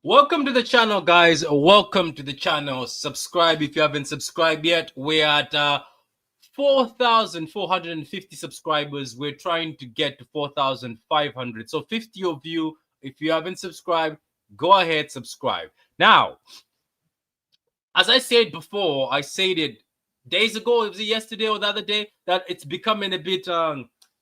Welcome to the channel, guys. Welcome to the channel. Subscribe if you haven't subscribed yet. We're at 4,450 subscribers. We're trying to get to 4,500. So 50 of you, if you haven't subscribed, go ahead, subscribe. Now, as I said before, I said it days ago, was it yesterday or the other day, that it's becoming a bit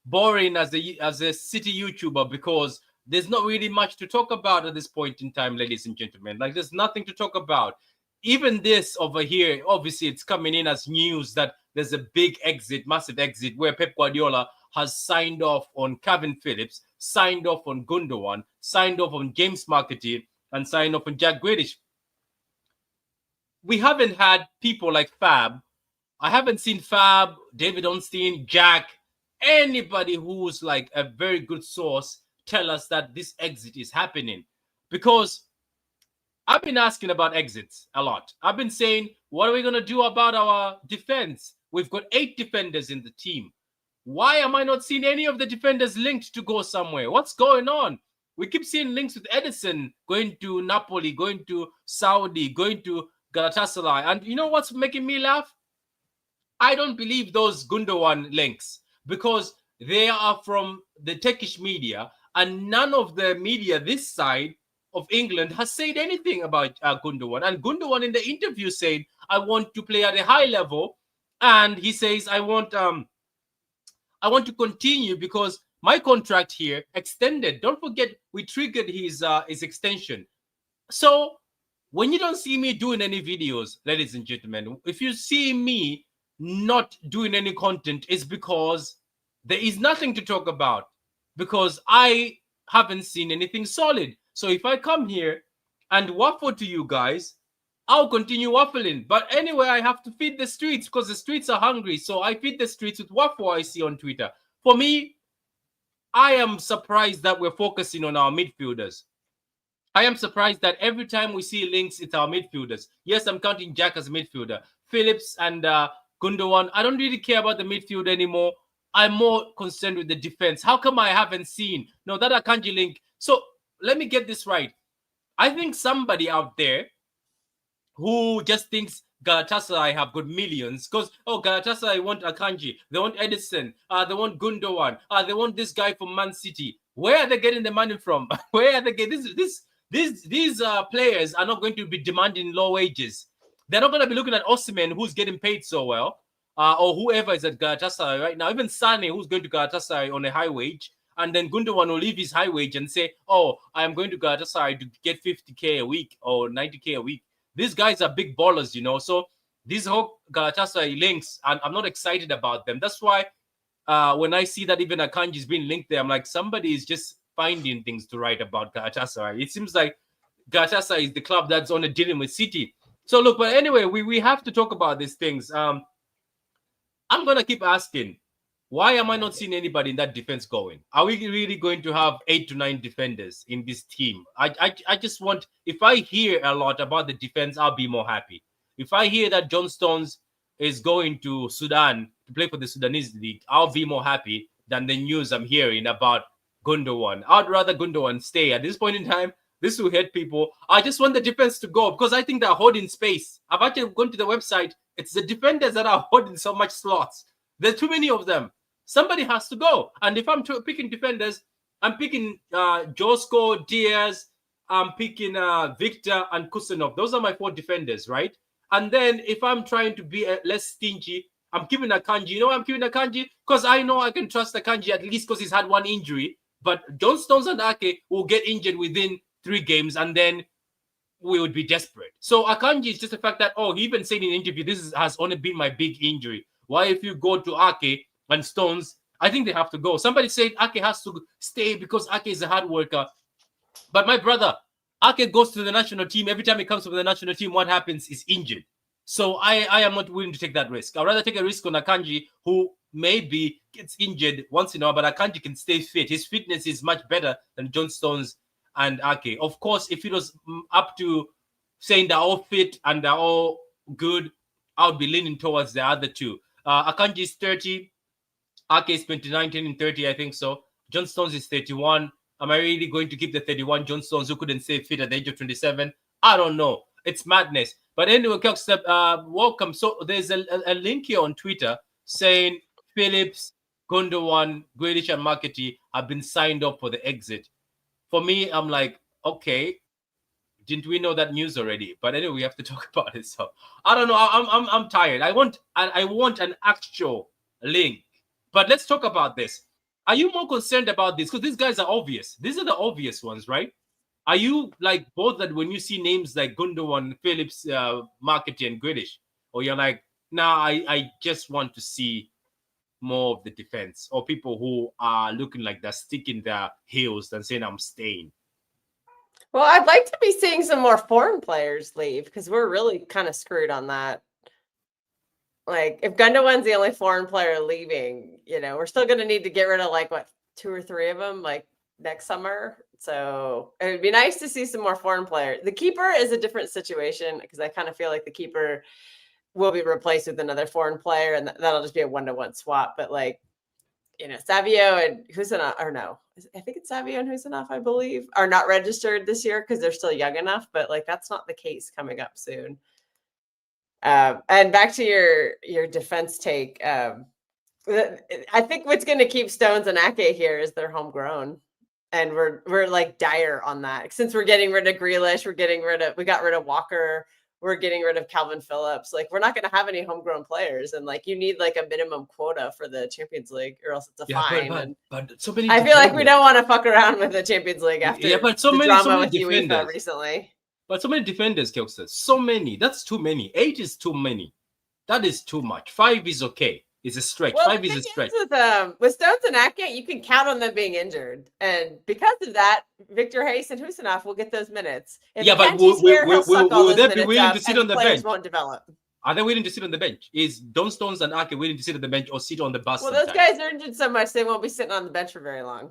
boring as a city YouTuber because there's not really much to talk about at this point in time, ladies and gentlemen. Like, there's nothing to talk about. Even this over here, obviously, it's coming in as news that there's a big exit, massive exit, where Pep Guardiola has signed off on Kalvin Phillips, signed off on Gündoğan, signed off on James McAtee, and signed off on Jack Grealish. We haven't had people like Fab. I haven't seen Fab, David Onstein, Jack, anybody who's like a very good source tell us that this exit is happening. Because I've been asking about exits a lot. I've been saying, what are we going to do about our defense? We've got 8 defenders in the team. Why am I not seeing any of the defenders linked to go somewhere? What's going on? We keep seeing links with Edison going to Napoli, going to Saudi, going to Galatasaray. And you know what's making me laugh? I don't believe those Gündoğan links because they are from the Turkish media, and none of the media this side of England has said anything about Gündoğan. And Gündoğan in the interview said, I want to play at a high level. And he says, I want to continue because my contract here extended. Don't forget, we triggered his extension. So when you don't see me doing any videos, ladies and gentlemen, if you see me not doing any content, it's because there is nothing to talk about, because I haven't seen anything solid. So if I come here and waffle to you guys, I'll continue waffling. But anyway, I have to feed the streets because the streets are hungry. So I feed the streets with waffle I see on Twitter. For me, I am surprised that we're focusing on our midfielders. I am surprised that every time we see links, it's our midfielders. Yes, I'm counting Jack as a midfielder. Phillips and Gündoğan, I don't really care about the midfield anymore. I'm more concerned with the defense. How come I haven't seen? No, that Akanji link. So let me get this right. I think somebody out there who just thinks Galatasaray have got millions because, Galatasaray want Akanji, they want Edison, they want Gündoğan, they want this guy from Man City. Where are they getting the money from? Where are they getting these players are not going to be demanding low wages. They're not going to be looking at Osimhen, who's getting paid so well, or whoever is at Galatasaray right now. Even Sane, who's going to Galatasaray on a high wage, and then Gündoğan will leave his high wage and say, "Oh, I am going to Galatasaray to get 50k a week or 90k a week." These guys are big ballers, you know. So these whole Galatasaray links, and I'm not excited about them. That's why when I see that even Akanji is being linked there, I'm like, somebody is just finding things to write about Galatasaray. It seems like Galatasaray is the club that's only dealing with City. So look, but anyway, we have to talk about these things. I'm gonna keep asking, why am I not seeing anybody in that defense going? Are we really going to have 8 to 9 defenders in this team? I just want, if I hear a lot about the defense, I'll be more happy. If I hear that John Stones is going to Sudan to play for the Sudanese league, I'll be more happy than the news I'm hearing about Gündoğan. I'd rather Gündoğan stay. At this point in time, this will hurt people. I just want the defense to go because I think they're holding space. I've actually gone to the website. It's the defenders that are holding so much slots. There are too many of them. Somebody has to go. And if I'm picking defenders, I'm picking Josko, Diaz, I'm picking Victor and Kusanov. Those are my 4 defenders, right? And then if I'm trying to be less stingy, I'm keeping Akanji. You know why I'm keeping Akanji? Because I know I can trust Akanji at least because he's had 1 injury. But John Stones and Ake will get injured within 3 games and then we would be desperate. So Akanji is just the fact that, he even said in an interview, has only been my big injury. Why if you go to Ake and Stones, I think they have to go. Somebody said Ake has to stay because Ake is a hard worker. But my brother, Ake goes to the national team. Every time he comes to the national team, what happens is injured. So I am not willing to take that risk. I'd rather take a risk on Akanji, who maybe gets injured once in a while, but Akanji can stay fit. His fitness is much better than John Stones and Ake. Of course, if it was up to saying they're all fit and they're all good, I would be leaning towards the other 2. Akanji is 30. Ake is 29, 10 and 30, I think so. John Stones is 31. Am I really going to keep the 31 John Stones who couldn't stay fit at the age of 27? I don't know. It's madness. But anyway, welcome. So there's a link here on Twitter saying Phillips, Gündoğan, Grealish, and McAtee have been signed up for the exit. For me, I'm like, okay, didn't we know that news already? But anyway, we have to talk about it. So I don't know. I'm tired. I want an actual link. But let's talk about this. Are you more concerned about this? Because these guys are obvious. These are the obvious ones, right? Are you like both that when you see names like Gündoğan, Phillips, McAtee, and Grealish, or you're like, nah, I just want to see more of the defense, or people who are looking like they're sticking their heels and saying I'm staying? Well, I'd like to be seeing some more foreign players leave because we're really kind of screwed on that. Like, if Gündoğan's the only foreign player leaving, we're still going to need to get rid of like 2 or 3 of them like next summer. So it would be nice to see some more foreign players. The keeper is a different situation because I kind of feel like the keeper will be replaced with another foreign player, and that'll just be a 1-to-1 swap. But Savio and Husanov, or no, I think it's Savio and Husanov, I believe, are not registered this year because they're still young enough. But that's not the case coming up soon. And back to your defense take. I think what's going to keep Stones and Ake here is they're homegrown, and we're like dire on that. Since we're getting rid of Grealish, we got rid of Walker. We're getting rid of Kalvin Phillips. We're not going to have any homegrown players. And you need a minimum quota for the Champions League or else it's a fine. But so many I feel like we don't want to fuck around with the Champions League after so many with defenders UEFA recently. But so many defenders, Kelster. So many. That's too many. 8 is too many. That is too much. 5 is okay. It's a stretch. Well, 5 is a stretch. With Stones and Ake, you can count on them being injured. And because of that, Victor Hayes and Husanov will get those minutes. If but will they be willing to sit on the bench? Won't develop. Are they willing to sit on the bench? Is Don Stones and Ake willing to sit on the bench or sit on the bus? Well, those guys are injured so much they won't be sitting on the bench for very long.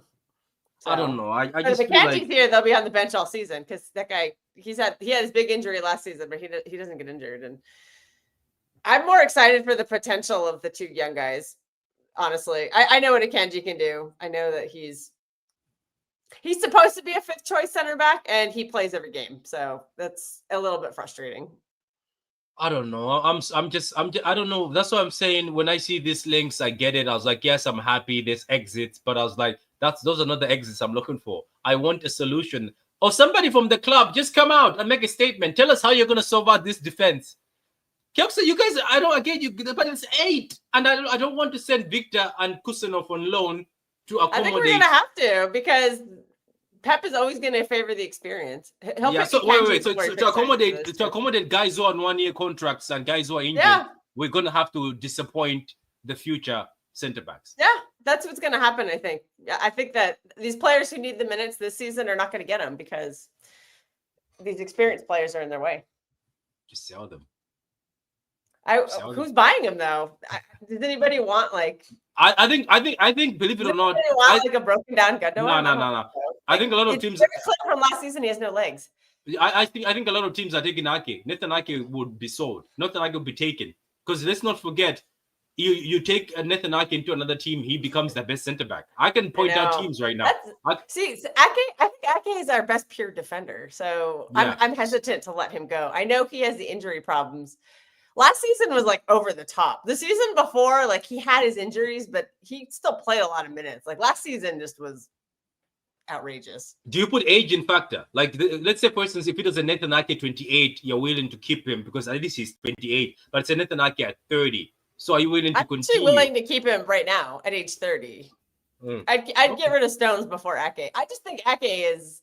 So, I don't know. I just if McAtee's here, they'll be on the bench all season because that guy he had his big injury last season, but he doesn't get injured. And I'm more excited for the potential of the 2 young guys. Honestly, I know what Akanji can do. I know that he's supposed to be a 5th choice center back, and he plays every game. So that's a little bit frustrating. I don't know. I don't know. That's what I'm saying. When I see these links, I get it. I was like, yes, I'm happy. There's exits, but I was like, those are not the exits I'm looking for. I want a solution. Or somebody from the club, just come out and make a statement. Tell us how you're going to solve out this defense. Kelsa, you guys, I don't get you, but it's 8, and I don't want to send Victor and Kusanov on loan to accommodate. I think we're going to have to because Pep is always going to favor the experience. So to accommodate guys who are on 1-year contracts and guys who are injured, we're going to have to disappoint the future center backs. Yeah, that's what's going to happen. I think. Yeah, I think that these players who need the minutes this season are not going to get them because these experienced players are in their way. Just sell them. Who's buying them though? Does anybody want I think believe it or not, a broken down Gündoğan? No. I think a lot of teams from last season he has no legs. I think a lot of teams are taking Ake. Nathan Ake would be sold. Nathan Ake would be taken because let's not forget, you take Nathan Ake into another team, he becomes the best center back. I can point out teams right now. I think Ake is our best pure defender, so I'm hesitant to let him go. I know he has the injury problems. Last season was over the top. The season before, he had his injuries, but he still played a lot of minutes. Last season just was outrageous. Do you put age in factor? Let's say, for instance, if it was a Nathan Ake 28, you're willing to keep him because at least he's 28, but it's a Nathan Ake at 30. So are you willing to continue? I'm willing to keep him right now at age 30. I'd get rid of Stones before Ake. I just think Ake is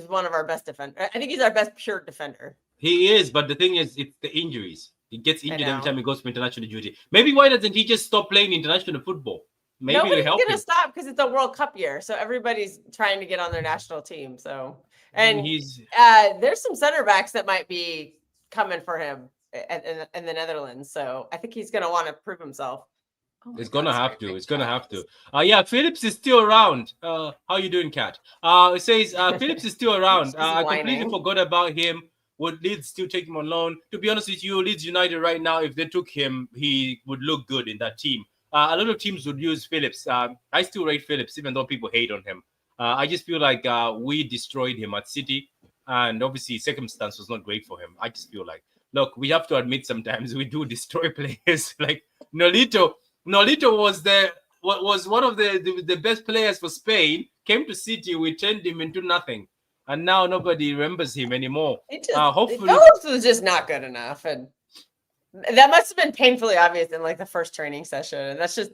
one of our best defenders. I think he's our best pure defender. He is, but the thing is, it's the injuries. He gets injured every time he goes for international duty. Maybe why doesn't he just stop playing international football? Maybe nobody's it'll help gonna stop because it's a World Cup year, so everybody's trying to get on their national team. So, and there's some center backs that might be coming for him in the Netherlands. So I think he's gonna want to prove himself. It's gonna have to. It's gonna have to. Phillips is still around. How you doing, Kat? It says Phillips is still around. I completely forgot about him. Would Leeds still take him on loan? To be honest with you, Leeds United right now, if they took him, he would look good in that team. A lot of teams would use Phillips. I still rate Phillips, even though people hate on him. I just feel like we destroyed him at City, and obviously circumstance was not great for him. I just feel like, look, we have to admit sometimes we do destroy players. Like Nolito was one of the best players for Spain. Came to City, we turned him into nothing, and now nobody remembers him anymore. Hopefully, Phillips was just not good enough, and that must have been painfully obvious in like the first training session. And that's just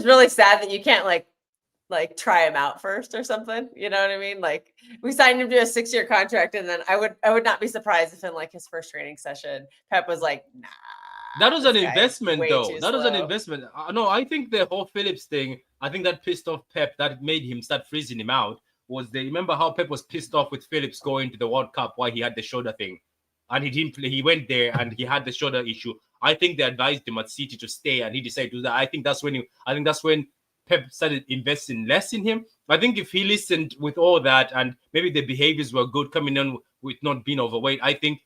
really sad that you can't like try him out first or something. You know what I mean? Like we signed him to a 6-year contract, and then I would not be surprised if in like his first training session, Pep was like, nah. That was an investment, though. That was an investment. No, I think the whole Phillips thing, I think that pissed off Pep. That made him start freezing him out. Remember how Pep was pissed off with Phillips going to the World Cup, why he had the shoulder thing, and he didn't play. He went there and he had the shoulder issue. I think they advised him at City to stay, and he decided to do that. I think that's when Pep started investing less in him. I think if he listened with all that, and maybe the behaviors were good coming on with not being overweight, I think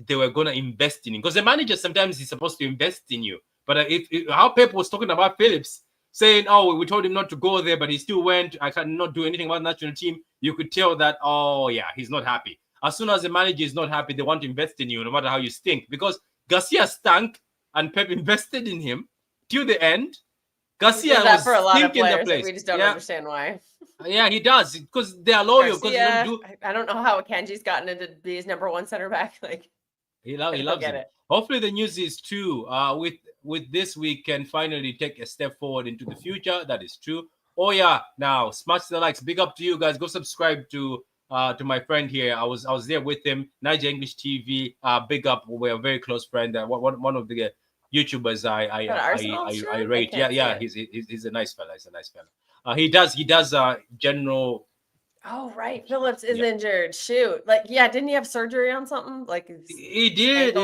they were going to invest in him. Because the manager sometimes is supposed to invest in you. But how Pep was talking about Phillips, saying, oh, we told him not to go there, but he still went. I cannot do anything about the national team. You could tell that, oh, yeah, he's not happy. As soon as the manager is not happy, they want to invest in you, no matter how you stink. Because Garcia stank, and Pep invested in him till the end. Garcia was for a lot of players. The place. We just don't understand why. Yeah, he does, because they are loyal. Garcia, I don't know how Akanji's gotten into be his number one center back. Like he loves it. Hopefully, the news is true. With this, we can finally take a step forward into the future. That is true. Oh yeah, now smash the likes. Big up to you guys. Go subscribe to my friend here. I was there with him. Niger English TV. Big up. We're a very close friend. One of the YouTubers I rate. Yeah. He's a nice fella. He does general. Oh right, Phillips is injured. Shoot, didn't he have surgery on something? Like he did.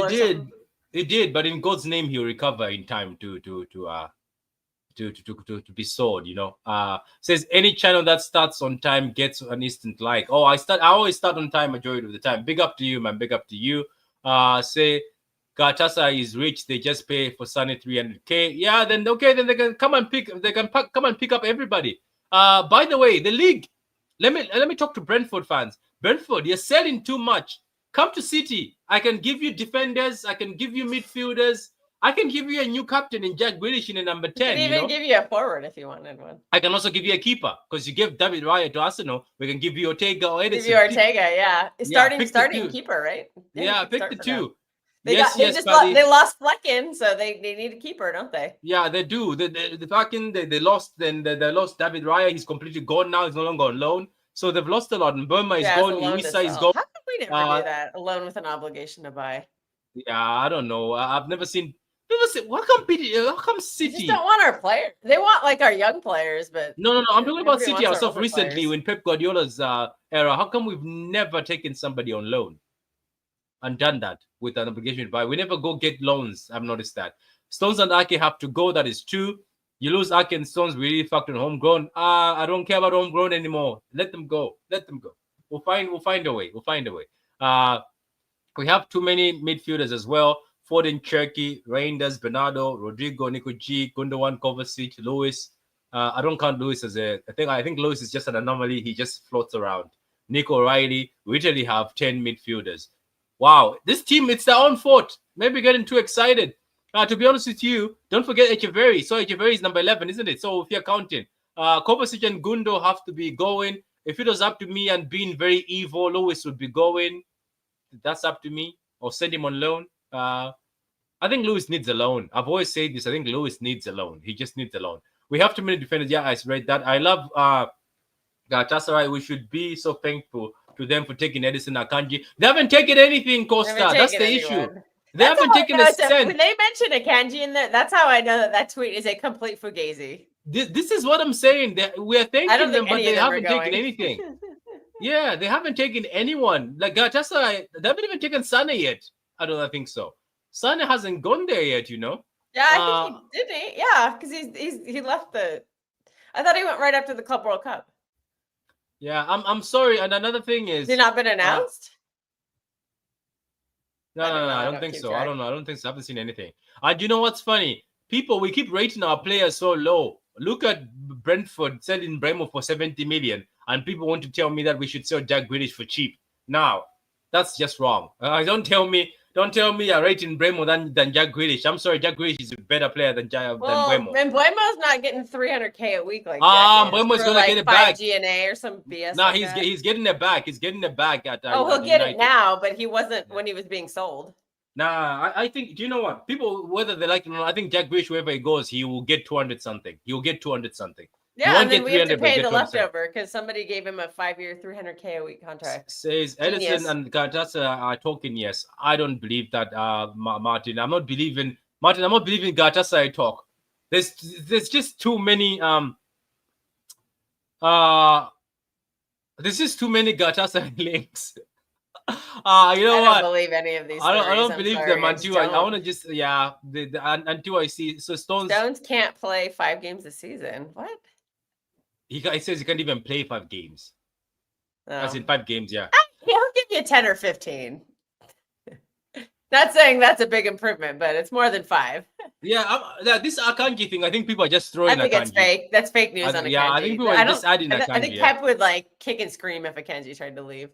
But in God's name, he'll recover in time to be sold. You know. Says any channel that starts on time gets an instant like. Oh, I always start on time majority of the time. Big up to you, man. Big up to you. Say Galatasaray is rich. They just pay for Sunny 300K. Yeah, then they can come and pick up everybody. By the way, the league. Let me talk to Brentford fans. Brentford, you're selling too much. Come to City. I can give you defenders. I can give you midfielders. I can give you a new captain in Jack Grealish in a number 10. I can even give you a forward if you wanted one. I can also give you a keeper because you gave David Raya to Arsenal. We can give you Ortega or Edison. Give you Ortega, yeah. Starting keeper, right? Yeah, pick the two. They lost Flecken, so they need a keeper, don't they? Yeah, they do. The fucking they lost. Then they lost David Raya. He's completely gone now. He's no longer on loan. So they've lost a lot. And Burma is gone. Luisa is gone. How come we never do that? A loan with an obligation to buy. Yeah, I don't know. I've never seen. How come City? They just don't want our players. They want like our young players, but no. I'm talking about City ourselves recently when Pep Guardiola's era. How come we've never taken somebody on loan and done that with an obligation to buy? We never go get loans. I've noticed that. Stones and Ake have to go. That is true. You lose Ake and Stones, we really fucked on homegrown. I don't care about homegrown anymore. Let them go. We'll find a way. We have too many midfielders as well. Foden, Cherky, Reinders, Bernardo, Rodrigo, Nico G, Gündoğan, Kovacic, Lewis. I don't count Lewis as I think Lewis is just an anomaly. He just floats around. Nico O'Reilly. We literally have 10 midfielders. Wow, this team, it's their own fault. Maybe getting too excited. To be honest with you, don't forget Echeverry. So Echeverry is number 11, isn't it? So if you're counting, Kovacic and Gundo have to be going. If it was up to me and being very evil, Lewis would be going. That's up to me. Or send him on loan. I think Lewis needs a loan. I've always said this. I think Lewis needs a loan. He just needs a loan. We have too many defenders. Yeah, I read that. I love Galatasaray. We should be so thankful to them for taking Edison Akanji. They haven't taken anything, Costa. That's the issue. They haven't taken a cent. When they mention Akanji in there, that's how I know that tweet is a complete fugazi. This is what I'm saying. We're thanking them, but they haven't taken anything. Yeah, they haven't taken anyone. Like Galatasaray, they haven't even taken Sane yet. I don't think so. Sane hasn't gone there yet, you know. Yeah, I think he did. Yeah, because he left the. I thought he went right after the Club World Cup. Yeah, I'm sorry. And another thing is, has it not been announced? No, I don't think so. I don't know. I don't think so. I haven't seen anything. And you know what's funny? People, we keep rating our players so low. Look at Brentford selling Bremo for 70 million. and people want to tell me that we should sell Jack Grealish for cheap. Now, that's just wrong. Don't tell me you're rating Bremo than Jack Grealish. I'm sorry, Jack Grealish is a better player than Bremo. And Buemo's not getting 300K a week like Jack is. Buemo's gonna like get it back. GNA or some BS. No, he's getting it back. He's getting it back at. He'll get it now, but he wasn't when he was being sold. Nah, I think. Do you know what? People, whether they like it or not, I think Jack Grealish, wherever he goes, he will get 200 something. He will get 200 something. Yeah, and then we have to pay the leftover because somebody gave him a 5-year, 300K a week contract. Says Edison and Galatasaray are talking. Yes, I don't believe that, Martin. I'm not believing Galatasaray talk. There's just too many there's just too many Galatasaray links. I don't believe any of these. I don't believe them until I want to just until I see. So Stones can't play 5 games a season. What? He says he can't even play 5 games. As in 5 games, yeah. He'll give you 10 or 15. Not saying that's a big improvement, but it's more than 5. Yeah, this Akanji thing, I think people are just throwing. I think it's fake. That's fake news on Akanji. Yeah, I think people are just adding Akanji. I think Pep would kick and scream if Akanji tried to leave.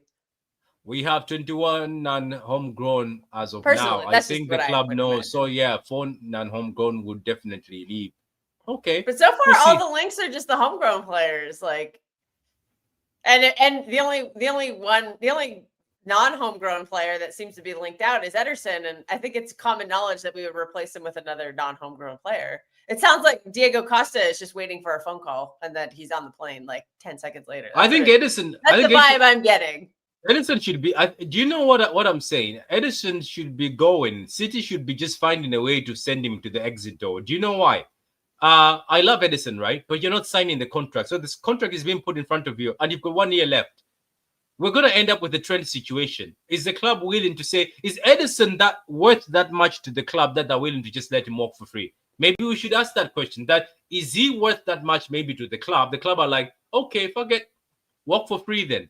We have 21 non-homegrown as of now. I think the club knows. So yeah, 4 non-homegrown would definitely leave. Okay. But so far, all the links are just the homegrown players. And the only non-homegrown player that seems to be linked out is Ederson. And I think it's common knowledge that we would replace him with another non-homegrown player. It sounds like Diego Costa is just waiting for a phone call and that he's on the plane 10 seconds later. I think Ederson. That's the vibe I'm getting. Edison should be. Do you know what I'm saying? Edison should be going. City should be just finding a way to send him to the exit door. Do you know why? I love Edison, right? But you're not signing the contract. So this contract is being put in front of you, and you've got 1 year left. We're going to end up with a trend situation. Is the club willing to say, is Edison that worth that much to the club that they're willing to just let him walk for free? Maybe we should ask that question. That is he worth that much maybe to the club? The club are like, okay, forget, walk for free then.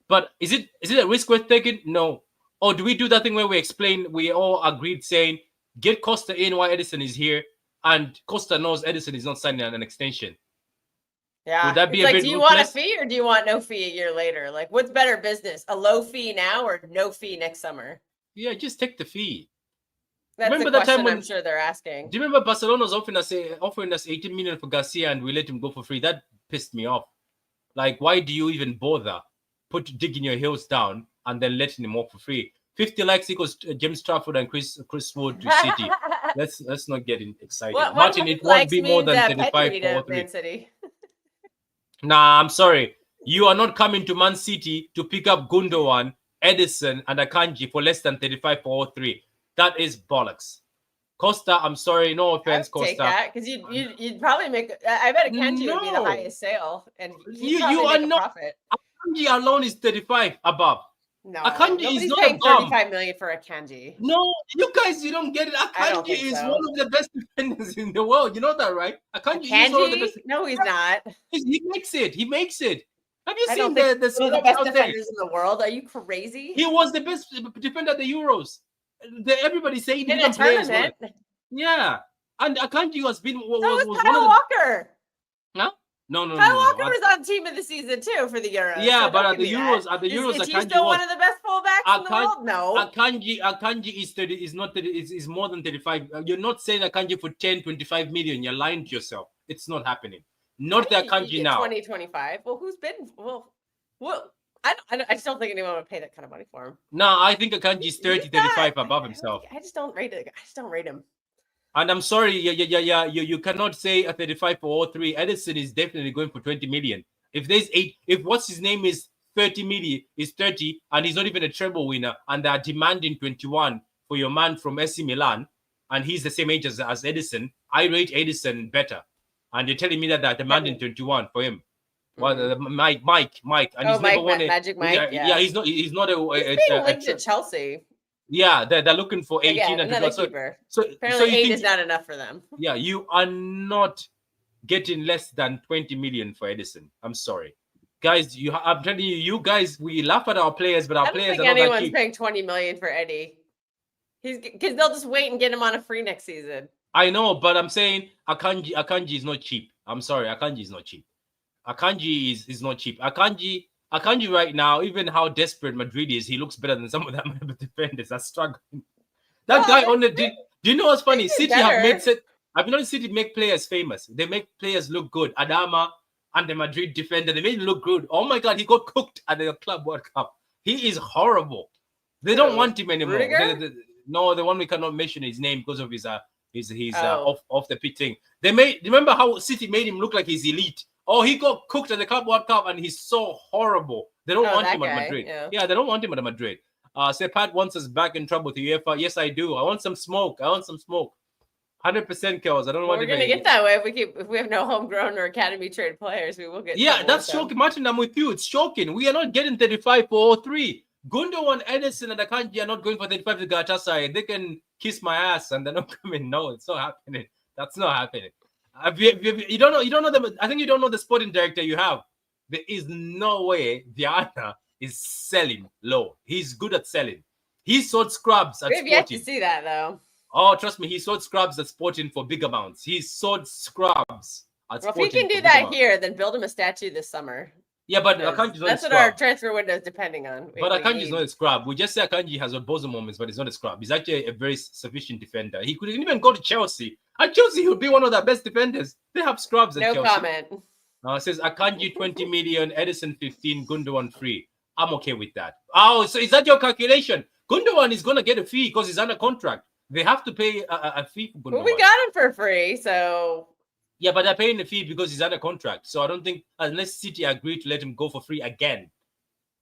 But is it a risk worth taking? No. Or do we do that thing where we all agreed saying, get Costa in while Edison is here, and Costa knows Edison is not signing an extension? Yeah. Would that be a bit do you want a fee or do you want no fee a year later? What's better business? A low fee now or no fee next summer? Yeah, just take the fee. That's remember the question I'm sure they're asking. Do you remember Barcelona was offering us 18 million for Garcia and we let him go for free? That pissed me off. Why do you even bother digging your heels down and then letting him walk for free? 50 likes equals James Trafford and Chris Wood to City. Let's not get excited. Martin, it won't be more than 35 for 3. Nah, I'm sorry. You are not coming to Man City to pick up Gündoğan, Edison, and Akanji for less than 35 for 3. That is bollocks. Costa, I'm sorry, no offense, Costa. Take that because you'd probably make. I bet Akanji would be the highest sale, and you are make not. Profit. Akanji alone is 35 above. No, Akanji is not paying above. 35 million for Akanji. No, you guys, you don't get it. Akanji is one of the best defenders in the world. You know that, right? Akanji is one of the best. No, he's not. He makes it. Have you seen the best defenders in the world? Are you crazy? He was the best defender at the Euros. Everybody saying in a tournament. Yeah, and Akanji has been. Was Kyle Walker. Huh? No. Kyle Walker was on team of the season too for the Euros. Yeah, but at the Euros, is he still one of the best fullbacks in the world? No. Akanji is more than 35. You're not saying Akanji for 10, 25 million. You're lying to yourself. It's not happening. Not the Akanji now. 2025. Well, who's been? Well. I just don't think anyone would pay that kind of money for him. No, I think Akanji is 30, 35 above himself. I just don't rate it. him. And I'm sorry, you cannot say a 35 for 3. Edison is definitely going for 20 million. If what's his name is 30 million, is 30, and he's not even a treble winner, and they're demanding 21 for your man from AC Milan, and he's the same age as Edison, I rate Edison better. And you're telling me that they're demanding 21 for him. Well, Mike, and he's never won it. Magic Mike. Yeah, he's not He's being linked to Chelsea. Yeah, they're looking for 18 and 12. So apparently 8 is not enough for them. Yeah, you are not getting less than 20 million for Edison. I'm sorry, guys. I'm telling you, you guys, we laugh at our players, but our players are not that cheap. Anyone's paying 20 million for Eddie. Because they'll just wait and get him on a free next season. I know, but I'm saying Akanji is not cheap. I'm sorry, Akanji is not cheap. Akanji is not cheap. Akanji right now, even how desperate Madrid is, he looks better than some of them defenders are struggling. That guy on the do you know what's funny? City I've noticed City make players famous. They make players look good. Adama and the Madrid defender, they made him look good. Oh my god, he got cooked at the Club World Cup. He is horrible. They don't want him anymore. No, the one we cannot mention his name because of his off the pitch thing. Remember how City made him look like he's elite. Oh, he got cooked at the Club World Cup and he's so horrible. They don't want him at Madrid. Yeah, they don't want him at Madrid. Pat wants us back in trouble with UEFA. Yes, I do. I want some smoke. 100% kills. I don't want. We're gonna get that way if we have no homegrown or academy trained players. We will get. Yeah, that's shocking, Martin. I'm with you. It's shocking. We are not getting 35 for 03. Gündoğan, Edison, and Akanji are not going for 35 to Galatasaray. They can kiss my ass and they're not coming. No, it's not happening. That's not happening. You don't know. You don't know them. I think you don't know the sporting director you have. There is no way Viana is selling low. He's good at selling. He sold scrubs at Sporting. We've yet to see that though. Oh, trust me, he sold scrubs at Sporting for big amounts. He sold scrubs at Sporting. Well, if he can do that here, then build him a statue this summer. Yeah, but Akanji's not that's what our transfer window is depending on. But Akanji's not a scrub. We just say Akanji has bozo moments, but he's not a scrub. He's actually a very sufficient defender. He couldn't even go to Chelsea. At Chelsea, he would be one of their best defenders. They have scrubs at Chelsea. No comment. It says Akanji 20 million, Edison 15, Gündoğan free. I'm okay with that. Oh, so is that your calculation? Gündoğan is going to get a fee because he's under contract. They have to pay a fee for Gündoğan. Well, we got him for free, so... Yeah, but they're paying the fee because he's under contract. So I don't think, unless City agree to let him go for free again,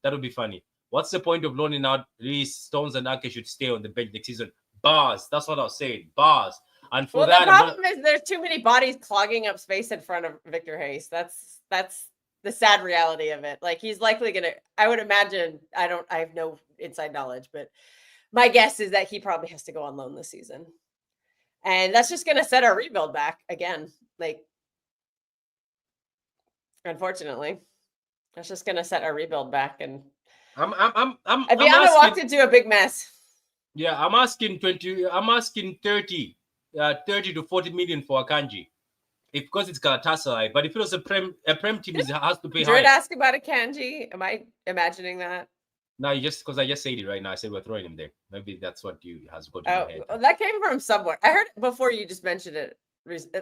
that would be funny. What's the point of loaning out Reece, Stones, and Ake should stay on the bench next season? Bars. That's what I was saying. Bars. And for the problem is there's too many bodies clogging up space in front of Victor Hayes. That's the sad reality of it. Like, he's likely going to, I would imagine, I have no inside knowledge, but my guess is that he probably has to go on loan this season. And that's just going to set our rebuild back again. Like, unfortunately, that's just going to set our rebuild back. And Aviana walked into a big mess. Yeah, I'm asking 30 to 40 million for Akanji. Because it's Galatasaray, but if it was a prem team, it has to pay high. Did ask about Akanji? Am I imagining that? No, because I just said it right now. I said we're throwing him there. Maybe that's what has got in your head. Well, that came from somewhere. I heard it before you just mentioned it.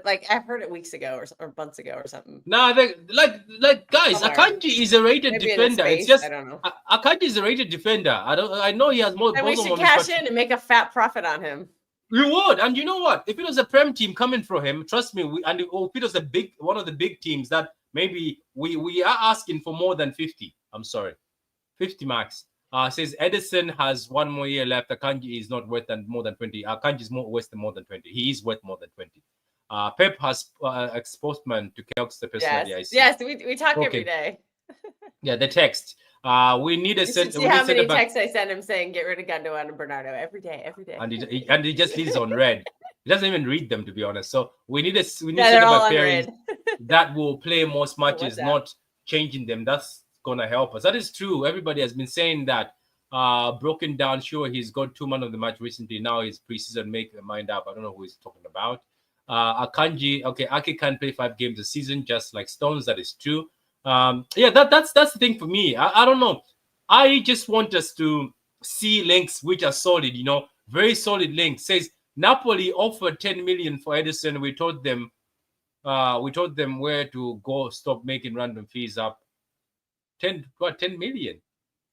Like, I've heard it weeks ago or months ago or something. No, like guys, Akanji is a rated defender. It's just I don't know. Akanji is a rated defender. I know he has more. And we should cash in and make a fat profit on him. We would, and you know what? If it was a prem team coming for him, trust me. If it was one of the big teams that maybe we are asking for more than 50. I'm sorry, 50 max. Says Edison has 1 more year left. Akanji is not worth more than 20. Akanji is worth more than 20. He is worth more than 20. Pep has exposed man to Kelks the personality. Yes, we talk every day. Yeah, the text. We need a send. See how many texts I send him saying get rid of Gündoğan and Bernardo every day. And he just leaves on red. He doesn't even read them, to be honest. So we need center back pairings that will play most matches, not changing them. That's gonna help us. That is true. Everybody has been saying that. Broken down. Sure, he's got 2 man of the match recently. Now he's preseason. Make the mind up. I don't know who he's talking about. Akanji, okay, Ake can play 5 games a season, just like Stones. That is true. Yeah, that's the thing for me. I don't know. I just want us to see links which are solid, very solid links. Says Napoli offered 10 million for Edison. We told them where to go, stop making random fees up. 10 million.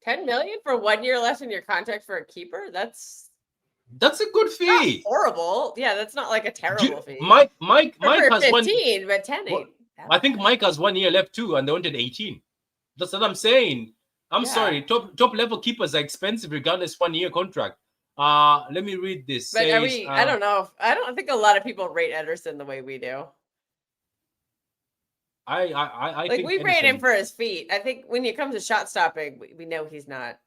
10 million for 1 year left in your contract for a keeper? That's a good fee. Not horrible. Yeah, that's not like a terrible fee. Mike has 15, but 10 ain't. I think Mike has 1 year left too, and they wanted 18. That's what I'm saying. I'm sorry. Top level keepers are expensive regardless 1 year contract. Let me read this. But I don't know. I don't think a lot of people rate Ederson the way we do. I think we Ederson, rate him for his feet. I think when it comes to shot stopping, we know he's not.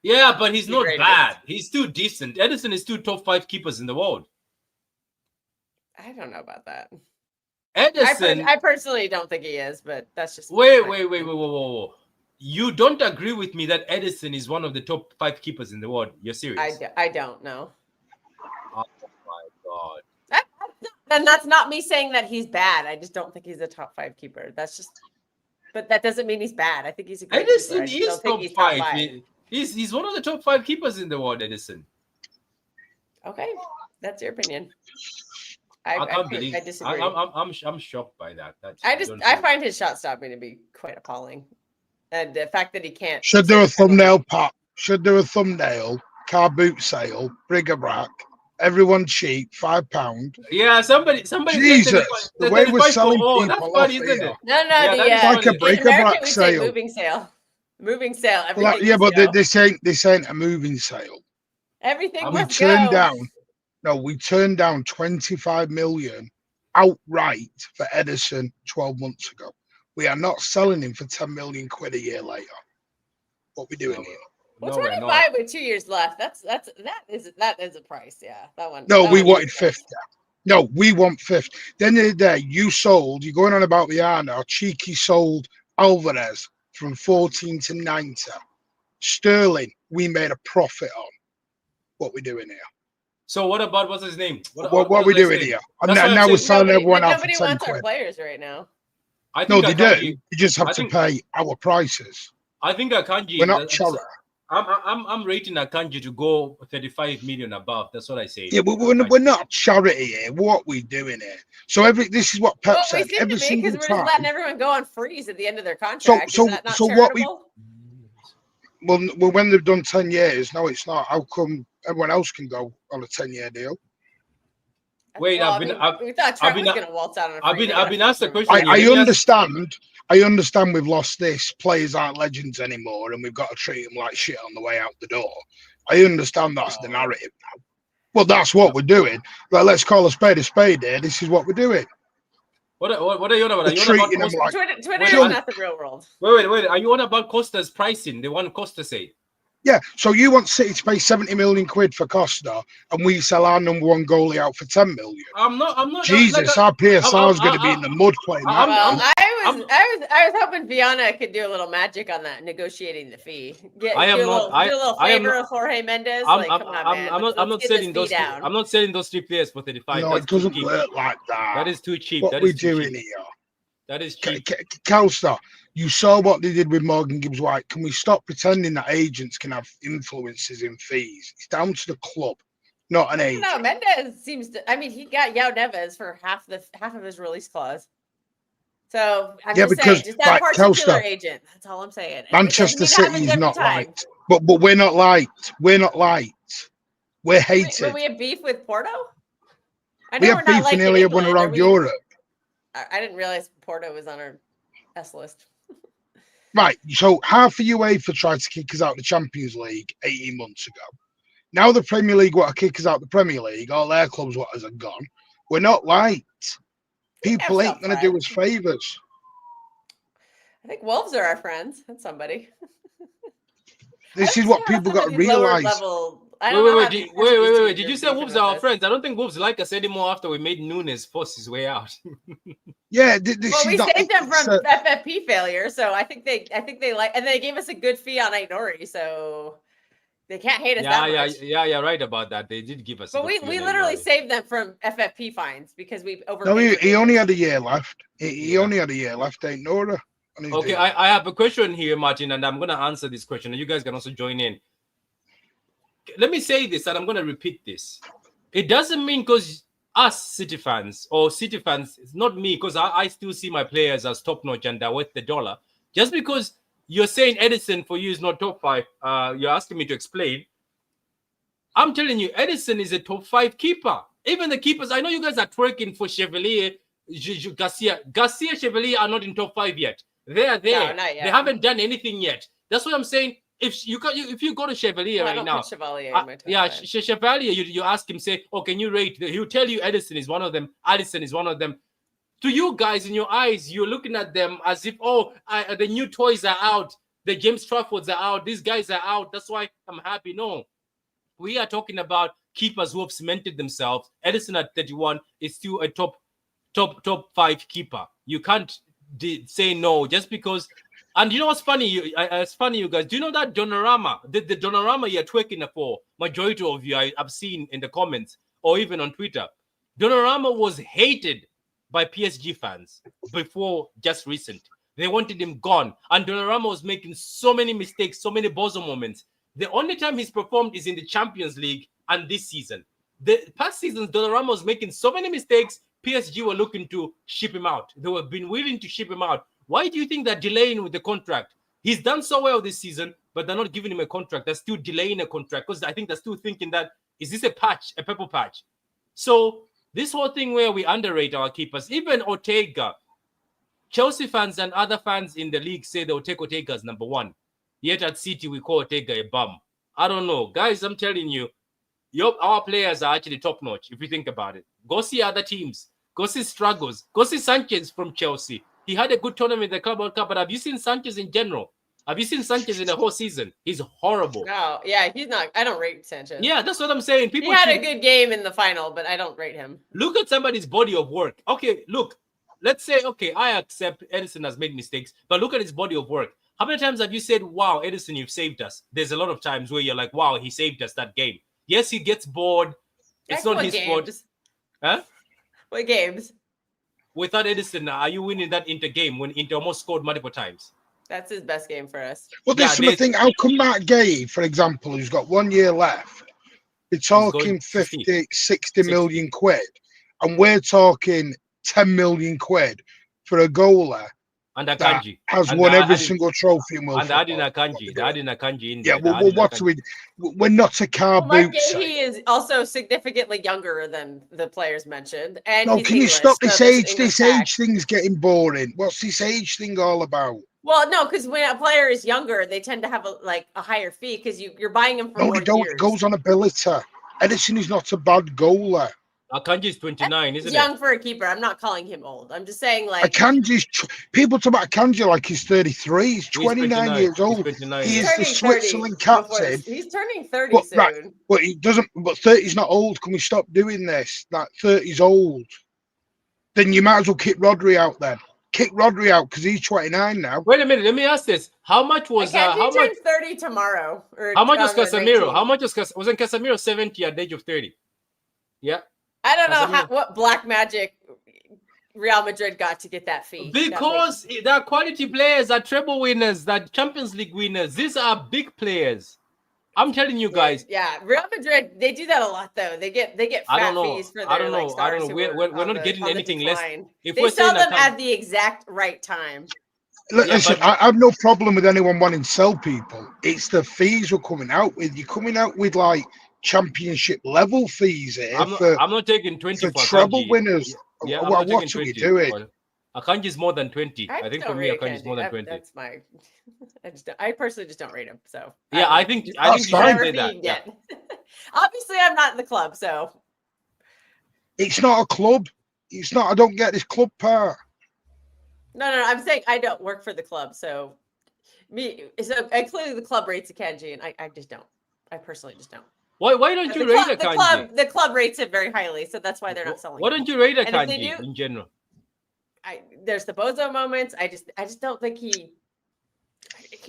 Yeah, but he's not bad. He's still decent. Edison is still top 5 keepers in the world. I don't know about that. Edison, I personally don't think he is, but that's just wait. You don't agree with me that Edison is one of the top 5 keepers in the world? You're serious? I don't know. Oh my god! And that's not me saying that he's bad. I just don't think he's a top 5 keeper. But that doesn't mean he's bad. I think he's a great Edison keeper. is top 5. He's one of the top 5 keepers in the world, Edison. Okay, that's your opinion. I can't believe. I disagree. I'm shocked by that. I find his shot stopping to be quite appalling, and the fact that he can't. Should do a thumbnail, Pat. Should do a thumbnail. Car boot sale, bric-a-brac. Everyone cheap, £5. Yeah, somebody. Jesus, the way we're selling people that's off funny, isn't here. it? No, Yeah, like a break-a-brac sale. Moving sale. Moving sale. Well, yeah, but this ain't a moving sale. Everything We must turned go. down. No, we turned down 25 million outright for Edison 12 months ago. We are not selling him for 10 million quid a year later. What we doing here? Well, 25 with 2 years left. That is a price. Yeah, that one. No, that we one wanted 50. No, we want 50. Then the other day, you're going on about Viana. Cheeky sold Alvarez from 14 to 90. Sterling, we made a profit on. What we doing here? So what about what's his name? What we doing here? And now we're selling everyone out for 10 wants quid. Our players right now. No, they do. You just have to pay our prices. I think Akanji. We're not charity. I'm rating Akanji to go 35 million above. That's what I say. Yeah, but we're not charity here. What we doing here? So this is what Pep said. Every single because time. we're just letting everyone go on freeze at the end of their contract. Is that not charitable? Well, when they've done 10 years, no, it's not. How come everyone else can go on a 10-year deal? Wait, we thought Trent was going to waltz out on a free. I've been asked a question. I understand we've lost this. Players aren't legends anymore, and we've got to treat them like shit on the way out the door. I understand that's the narrative now. Well, that's what we're doing. But let's call a spade here. This is what we're doing. What are you on about? Twitter is not the real world. Wait. Are you on about Costa's pricing? The one Costa say? Yeah, so you want City to pay 70 million quid for Costa, and we sell our number one goalie out for 10 million. I'm not. Jesus, our PSR is going to be in the mud playing. I was hoping Viana could do a little magic on that, negotiating the fee. Do a little favor of Jorge Mendes. I'm not selling those. I'm not selling those 3 players for 35. No, it doesn't work like that. That is too cheap. What we doing here? That is cheap. Kelstar, you saw what they did with Morgan Gibbs-White. Can we stop pretending that agents can have influences in fees? It's down to the club, not an agent. No, Mendes seems to. I mean, he got Yao Neves for half of his release clause. So I'm just saying, just that particular agent. That's all I'm saying. Manchester City is not liked, but we're not liked. We're not liked. We're hated. Wait, we have beef with Porto. We have beef in nearly everyone around Europe. I didn't realize Porto was on our S list. Right, so half of UEFA tried to kick us out of the Champions League 18 months ago. Now the Premier League want to kick us out of the Premier League. All their clubs want us are gone. We're not liked. People ain't going to do us favours. I think Wolves are our friends. That's somebody. This is what people got to realise. Wait. Did you say Wolves are our friends? I don't think Wolves like us anymore after we made Nunes force his way out. Yeah, we saved them from FFP failure, so I think they like, and they gave us a good fee on Aït-Nouri, so they can't hate us that much. Yeah, right about that. They did give us. But we literally saved them from FFP fines because we over. No, he only had a year left. He only had a year left. Aït-Nouri. Okay, I have a question here, Martin, and I'm going to answer this question, and you guys can also join in. Let me say this, and I'm going to repeat this. It doesn't mean because us City fans, it's not me, because I still see my players as top-notch and they're worth the dollar. Just because you're saying Edison for you is not top 5, you're asking me to explain. I'm telling you, Edison is a top 5 keeper. Even the keepers, I know you guys are twerking for Chevalier, Garcia, Chevalier are not in top 5 yet. They're there. No, not yet. They haven't done anything yet. That's what I'm saying. If you go to Chevalier right now, Chevalier, you ask him, say, oh, can you rate? He'll tell you Edison is one of them. Alisson is one of them. To you guys, in your eyes, you're looking at them as if, the new toys are out. The James Traffords are out. These guys are out. That's why I'm happy. No, we are talking about keepers who have cemented themselves. Edison at 31 is still a top 5 keeper. You can't say no just because. And you know what's funny? It's funny, you guys. Do you know that Donnarumma, the Donnarumma you're twerking for, majority of you I've seen in the comments or even on Twitter, Donnarumma was hated by PSG fans before just recent. They wanted him gone. And Donnarumma was making so many mistakes, so many bozo moments. The only time he's performed is in the Champions League and this season. The past seasons, Donnarumma was making so many mistakes, PSG were looking to ship him out. They were been willing to ship him out. Why do you think they're delaying with the contract? He's done so well this season, but they're not giving him a contract. They're still delaying a contract because I think they're still thinking that, is this a patch, a purple patch? So this whole thing where we underrate our keepers, even Ortega, Chelsea fans and other fans in the league say they'll take Ortega as number one. Yet at City, we call Ortega a bum. I don't know. Guys, I'm telling you, our players are actually top-notch, if you think about it. Go see other teams. Go see struggles. Go see Sanchez from Chelsea. He had a good tournament in the Club World Cup, but have you seen Sanchez in general? Have you seen Sanchez in the whole season? He's horrible. Oh, yeah, he's not. I don't rate Sanchez. Yeah, that's what I'm saying. He had a good game in the final, but I don't rate him. Look at somebody's body of work. Okay, look. Let's say, okay, I accept Edison has made mistakes, but look at his body of work. How many times have you said, wow, Edison, you've saved us? There's a lot of times where you're like, wow, he saved us that game. Yes, he gets bored. It's not his fault. Huh? What games? Without Edison, are you winning that Inter game when Inter almost scored multiple times? That's his best game for us. Well, this is the thing. How come Matt Gay, for example, who's got 1 year left, we're talking 50, 60 million quid, and we're talking 10 million quid for a goalie and Akanji has won every single trophy in world football. And adding Akanji in there. Yeah, well, what are we? We're not a car boot. He is also significantly younger than the players mentioned. And no, can you stop this age? This age thing's getting boring. What's this age thing all about? Well, no, because when a player is younger, they tend to have a higher fee because you're buying him for more years. It goes on ability. Edison is not a bad goalie. Akanji is 29, isn't it? Young for a keeper. I'm not calling him old. I'm just saying, like, Akanji's people talk about Akanji like he's 33. He's 29 years old. He is the Switzerland captain. He's turning 30 soon. Right, but he doesn't. But 30's not old. Can we stop doing this? That 30's old. Then you might as well kick Rodri out. Then kick Rodri out because he's 29 now. Wait a minute. Let me ask this. How much was how much? 30 tomorrow. How much was Casemiro? How much wasn't Casemiro 70 at the age of 30? Yeah. I don't know what black magic Real Madrid got to get that fee. Because they're quality players, they're treble winners, they're Champions League winners. These are big players. I'm telling you guys. Yeah, Real Madrid, they do that a lot though. They get fat fees for their stars. I don't know. We're not getting anything less. If they sell them at the exact right time. Listen, I have no problem with anyone wanting to sell people. It's the fees we're coming out with. You're coming out with like championship level fees here. I'm not taking 20 for treble winners. Yeah, what are we doing? Akanji is more than 20. I think for me, Akanji is more than 20. That's my. I personally just don't rate him. So yeah, I think you should say that. Yeah. Obviously, I'm not in the club, so it's not a club. It's not. I don't get this club part. No. I'm saying I don't work for the club, so clearly the club rates Akanji, and I just don't. I personally just don't. Why don't you rate Akanji? The club rates it very highly, so that's why they're not selling. Why don't you rate Akanji in general? There's the bozo moments. I just don't think he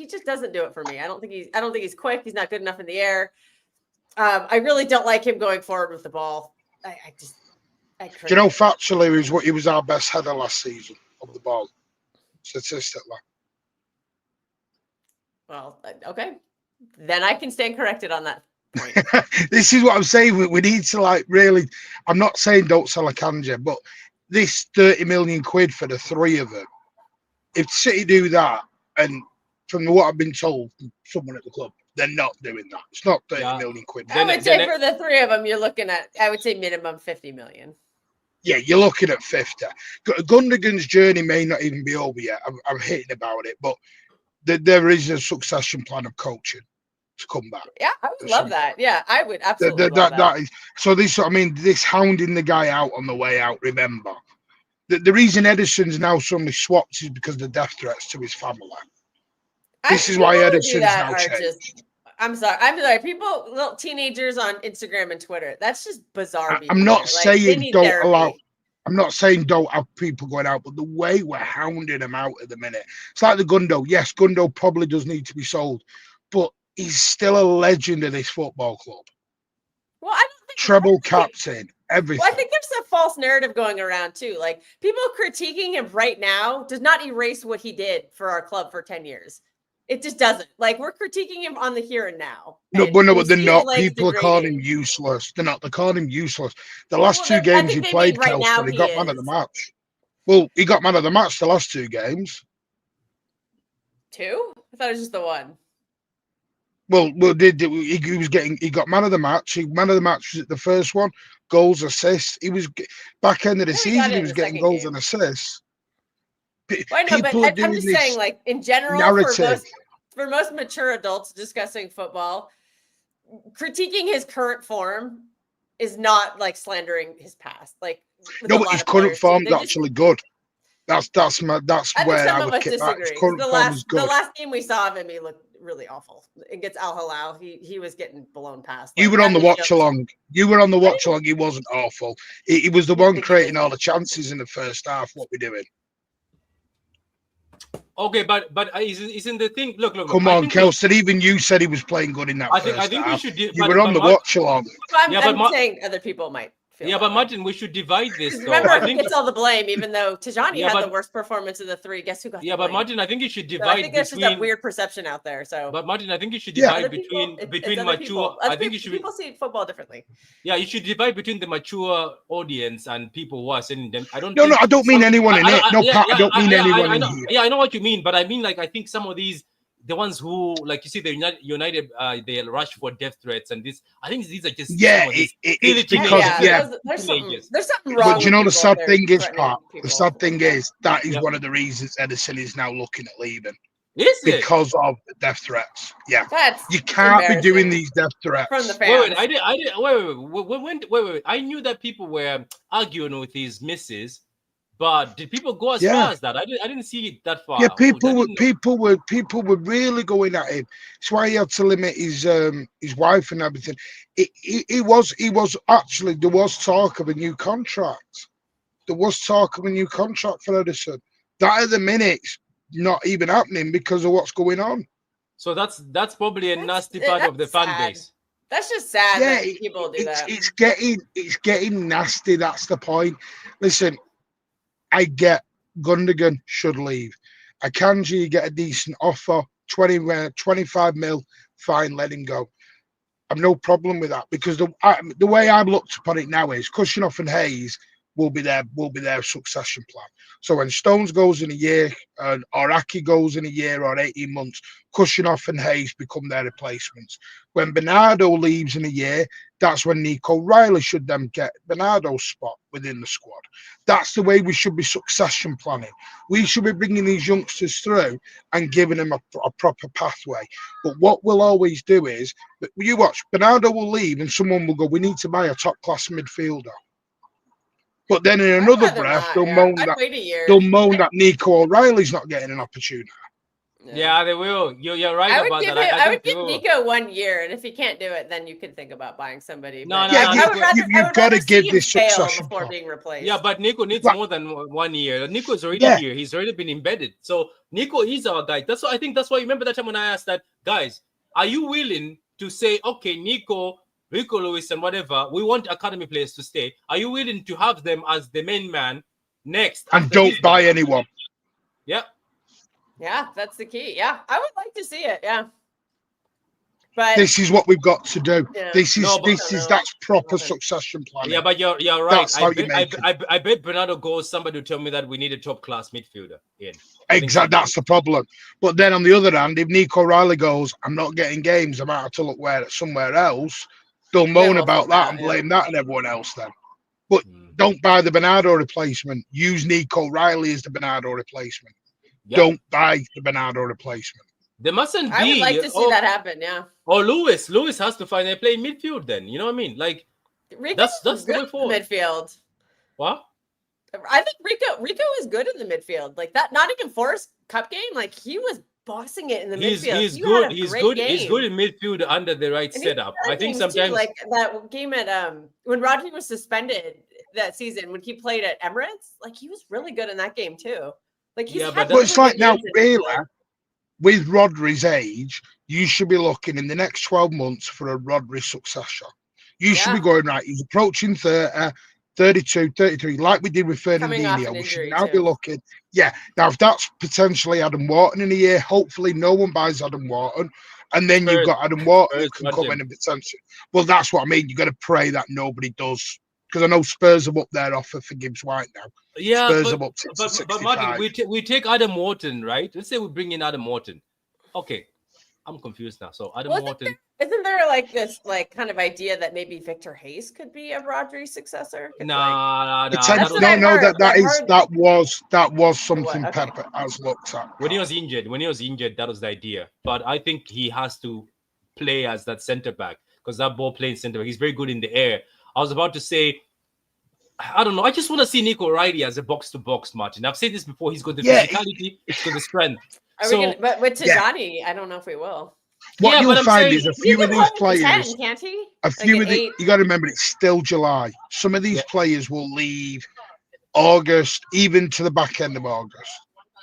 just doesn't do it for me. I don't think he's quick. He's not good enough in the air. I really don't like him going forward with the ball. Do you know, factually, he was our best header last season of the ball, statistically. Well, okay, then I can stand corrected on that. This is what I'm saying. We need to really. I'm not saying don't sell Akanji, but this 30 million quid for the three of them. If City do that, and from what I've been told from someone at the club, they're not doing that. It's not 30 million quid. I would say for the three of them, you're looking at, I would say minimum 50 million. Yeah, you're looking at 50. Gundogan's journey may not even be over yet. I'm hitting about it, but there is a succession plan of coaching to come back. Yeah, I would love that. Yeah, I would absolutely love that. This hounding the guy out on the way out, remember. The reason Edison's now suddenly swapped is because of the death threats to his family. This is why Edison's now changed. I'm sorry. Little teenagers on Instagram and Twitter. That's just bizarre. I'm not saying don't allow. I'm not saying don't have people going out, but the way we're hounding them out at the minute, it's like the Gundo. Yes, Gundo probably does need to be sold, but he's still a legend of this football club. Well, I don't think treble captain, everything. Well, I think there's a false narrative going around too. Like people critiquing him right now does not erase what he did for our club for 10 years. It just doesn't. Like we're critiquing him on the here and now. No, And but no, we but they're see his not. legs People are calling him degrading. useless. They're not. They're calling him useless. The last Well, two I games think he they played, mean right now Kelso, he he got man of the is. match. Well, he got man of the match the last two games. 2? I thought it was just the one. Well, he got man of the match. Man of the match was the first one. Goals, assists. He was back end of the Yeah, he got season. it He in was the getting second goals game. and assists. Well, I know, but People are I'm doing just this saying, like in general, narrative. for most mature adults discussing football, critiquing his current form is not like slandering his past. Like with No, a but lot his of current players, too. form's They're just- actually good. That's I think where some I of would us kick that. His disagree. current form is The good. last game we saw of him, he looked really awful. Against Al Hilal, he was getting blown past. You Like, were on the that watch midfield- along. You were on the watch along. He wasn't awful. He was the You one think he creating is? all the chances in the first half. What we're doing? Okay, but isn't the thing? Look. Come I on, think Kelson. Even you said he was playing good in that I first think we half. should. You were on the watch along. I'm Yeah, but saying other people might feel. Yeah, that but way. Martin, we should divide this. Though. Remember, I who think gets all the blame, even though Tijani Yeah, had but- the worst performance of the 3. Guess who got? Yeah, the but blame? Martin, I think you should So divide I think there's just between. a weird perception out there. So, But Martin, I think you should Yeah. divide other people, between it's other mature. people. I think you should. People see football differently. Yeah, you should divide between the mature audience and people who are sending them. I don't. No, think I don't mean anyone in it. No, Pat, I don't mean anyone I in know, here. Yeah, I know what you mean, but I mean, like, I think some of these, the ones who, like you see, the United, they rush for death threats, and this. I think these are just Yeah, some of these it's silly because teenagers. there's teenagers. something wrong. But you know the with people sad if they're thing is, threatening Pat. The people sad like thing that. is that is Yep. one of the reasons Edison is now looking at leaving Is it? because of the death threats. Yeah, That's you can't be doing embarrassing these death threats. from the Wait, fans. I did. Wait. I knew that people were arguing with his misses, but did people go as Yeah. far as that? I didn't see it that far. Yeah, Oh, people were really going at him. That's why he had to limit his wife and everything. He was actually, there was talk of a new contract. There was talk of a new contract for Edison. That at the minute's not even happening because of what's going on. So that's probably a That's- nasty part of the that's fan sad. base. That's just sad Yeah, that people do that. It's getting nasty. That's the point. Listen, I get Gundogan should leave. Akanji get a decent offer, 25 mil, fine, let him go. I've no problem with that because the way I've looked upon it now is Kushinoff and Hayes will be their succession plan. So when Stones goes in a year, or Aki goes in a year or 18 months, Kushinoff and Hayes become their replacements. When Bernardo leaves in a year, that's when Nico Riley should then get Bernardo's spot within the squad. That's the way we should be succession planning. We should be bringing these youngsters through and giving them a proper pathway. But what we'll always do is, you watch, Bernardo will leave and someone will go, we need to buy a top-class midfielder. But then in another breath, they'll moan I'd wait a year. that Nico O'Reilly's not getting an opportunity. Yeah, they will. You're right I would about give that. I would think they give will. Nico 1 year, and if he can't do it, then you could think about buying somebody. No, But no, Yeah, no, you've got to give this fail succession before plan. being replaced. Yeah, but Nico needs Right. more than 1 year. Nico's already Yeah. here. He's already been embedded. So Nico is our guy. That's why I think that's why. Remember that time when I asked that, guys, are you willing to say, okay, Nico, Rico Lewis, and whatever, we want academy players to stay. Are you willing to have them as the main man next? And after don't this buy guy? anyone. Yeah. Yeah, that's the key. Yeah, I would like to see it. Yeah, but This is what we've got to do. Yeah. This is No, but- that's proper Nothing. succession planning. Yeah, but you're right. That's how you make I bet Bernardo goes. Somebody will tell me that we need a top class midfielder in. I think Exactly, so. that's the problem. But then on the other hand, if Nico Riley goes, I'm not getting games, I might have to look somewhere else. They'll moan will about feel that bad, and yeah. blame that on everyone else then. But Mm. don't buy the Bernardo replacement. Use Nico Riley as the Bernardo replacement. Yeah. Don't buy the Bernardo replacement. There mustn't be. I would like to see that happen. Yeah, Or Lewis has to find a play midfield. Then you know what I mean? Like Rico's that's the good way in forward. midfield. What? I think Rico is good in the midfield. Like that Nottingham Forest Cup game, like he was bossing it in the He's midfield. he's He good. had a He's great good. game. He's good in midfield under the right And he setup. had I think games too, sometimes. like that game at when Rodri was suspended that season when he played at Emirates, like he was really good in that game too. Like he's Yeah, had but But it's really like good now, games in really, midfield. with Rodri's age, you should be looking in the next 12 months for a Rodri successor. You should be going, right, he's approaching 30, 32, 33, like we did with Coming off Fernandinho. an We should injury, now be too. looking. Yeah, now if that's potentially Adam Wharton in a year, hopefully no one buys Adam Wharton. And then you've got Adam Wharton who can come in and potentially. Well, that's what I mean. You've got to pray that nobody does. Because I know Spurs have up their offer for Gibbs White now. Yeah, Spurs have up to but 65. Martin, we take Adam Wharton, right? Let's say we bring in Adam Wharton. Okay, I'm confused now. So Adam Wharton. Isn't there like this kind of idea that maybe Victor Hayes could be a Rodri successor? Nah. That was something Pep has looked at. When he was injured, that was the idea. But I think he has to play as that centre back because that ball playing centre back, he's very good in the air. I was about to say, I don't know. I just want to see Nico Riley as a box-to-box, Martin. I've said this before. He's got the physicality, he's got the strength. But with Tijani, I don't know if we will. What you'll find is a few of these players, 10, can't he? You got to remember, it's still July. Some of these players will leave August, even to the back end of August.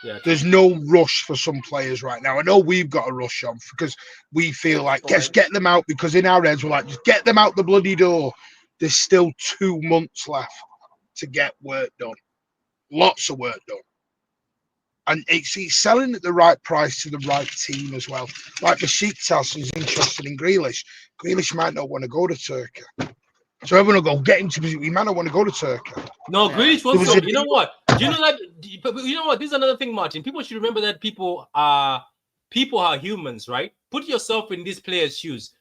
Yeah, there's no rush for some players right now. I know we've got a rush on because we feel like, just get them out, because in our heads, we're like, just get them out the bloody door. There's still 2 months left to get work done. Lots of work done. And he's selling at the right price to the right team as well. Like Besiktas is interested in Grealish. Grealish might not want to go to Turkey. So everyone will go, get him to Besiktas. He might not want to go to Turkey. No, Grealish wants to. You know what? You know what? This is another thing, Martin. People should remember that people are humans, right? Put yourself in this player's shoes.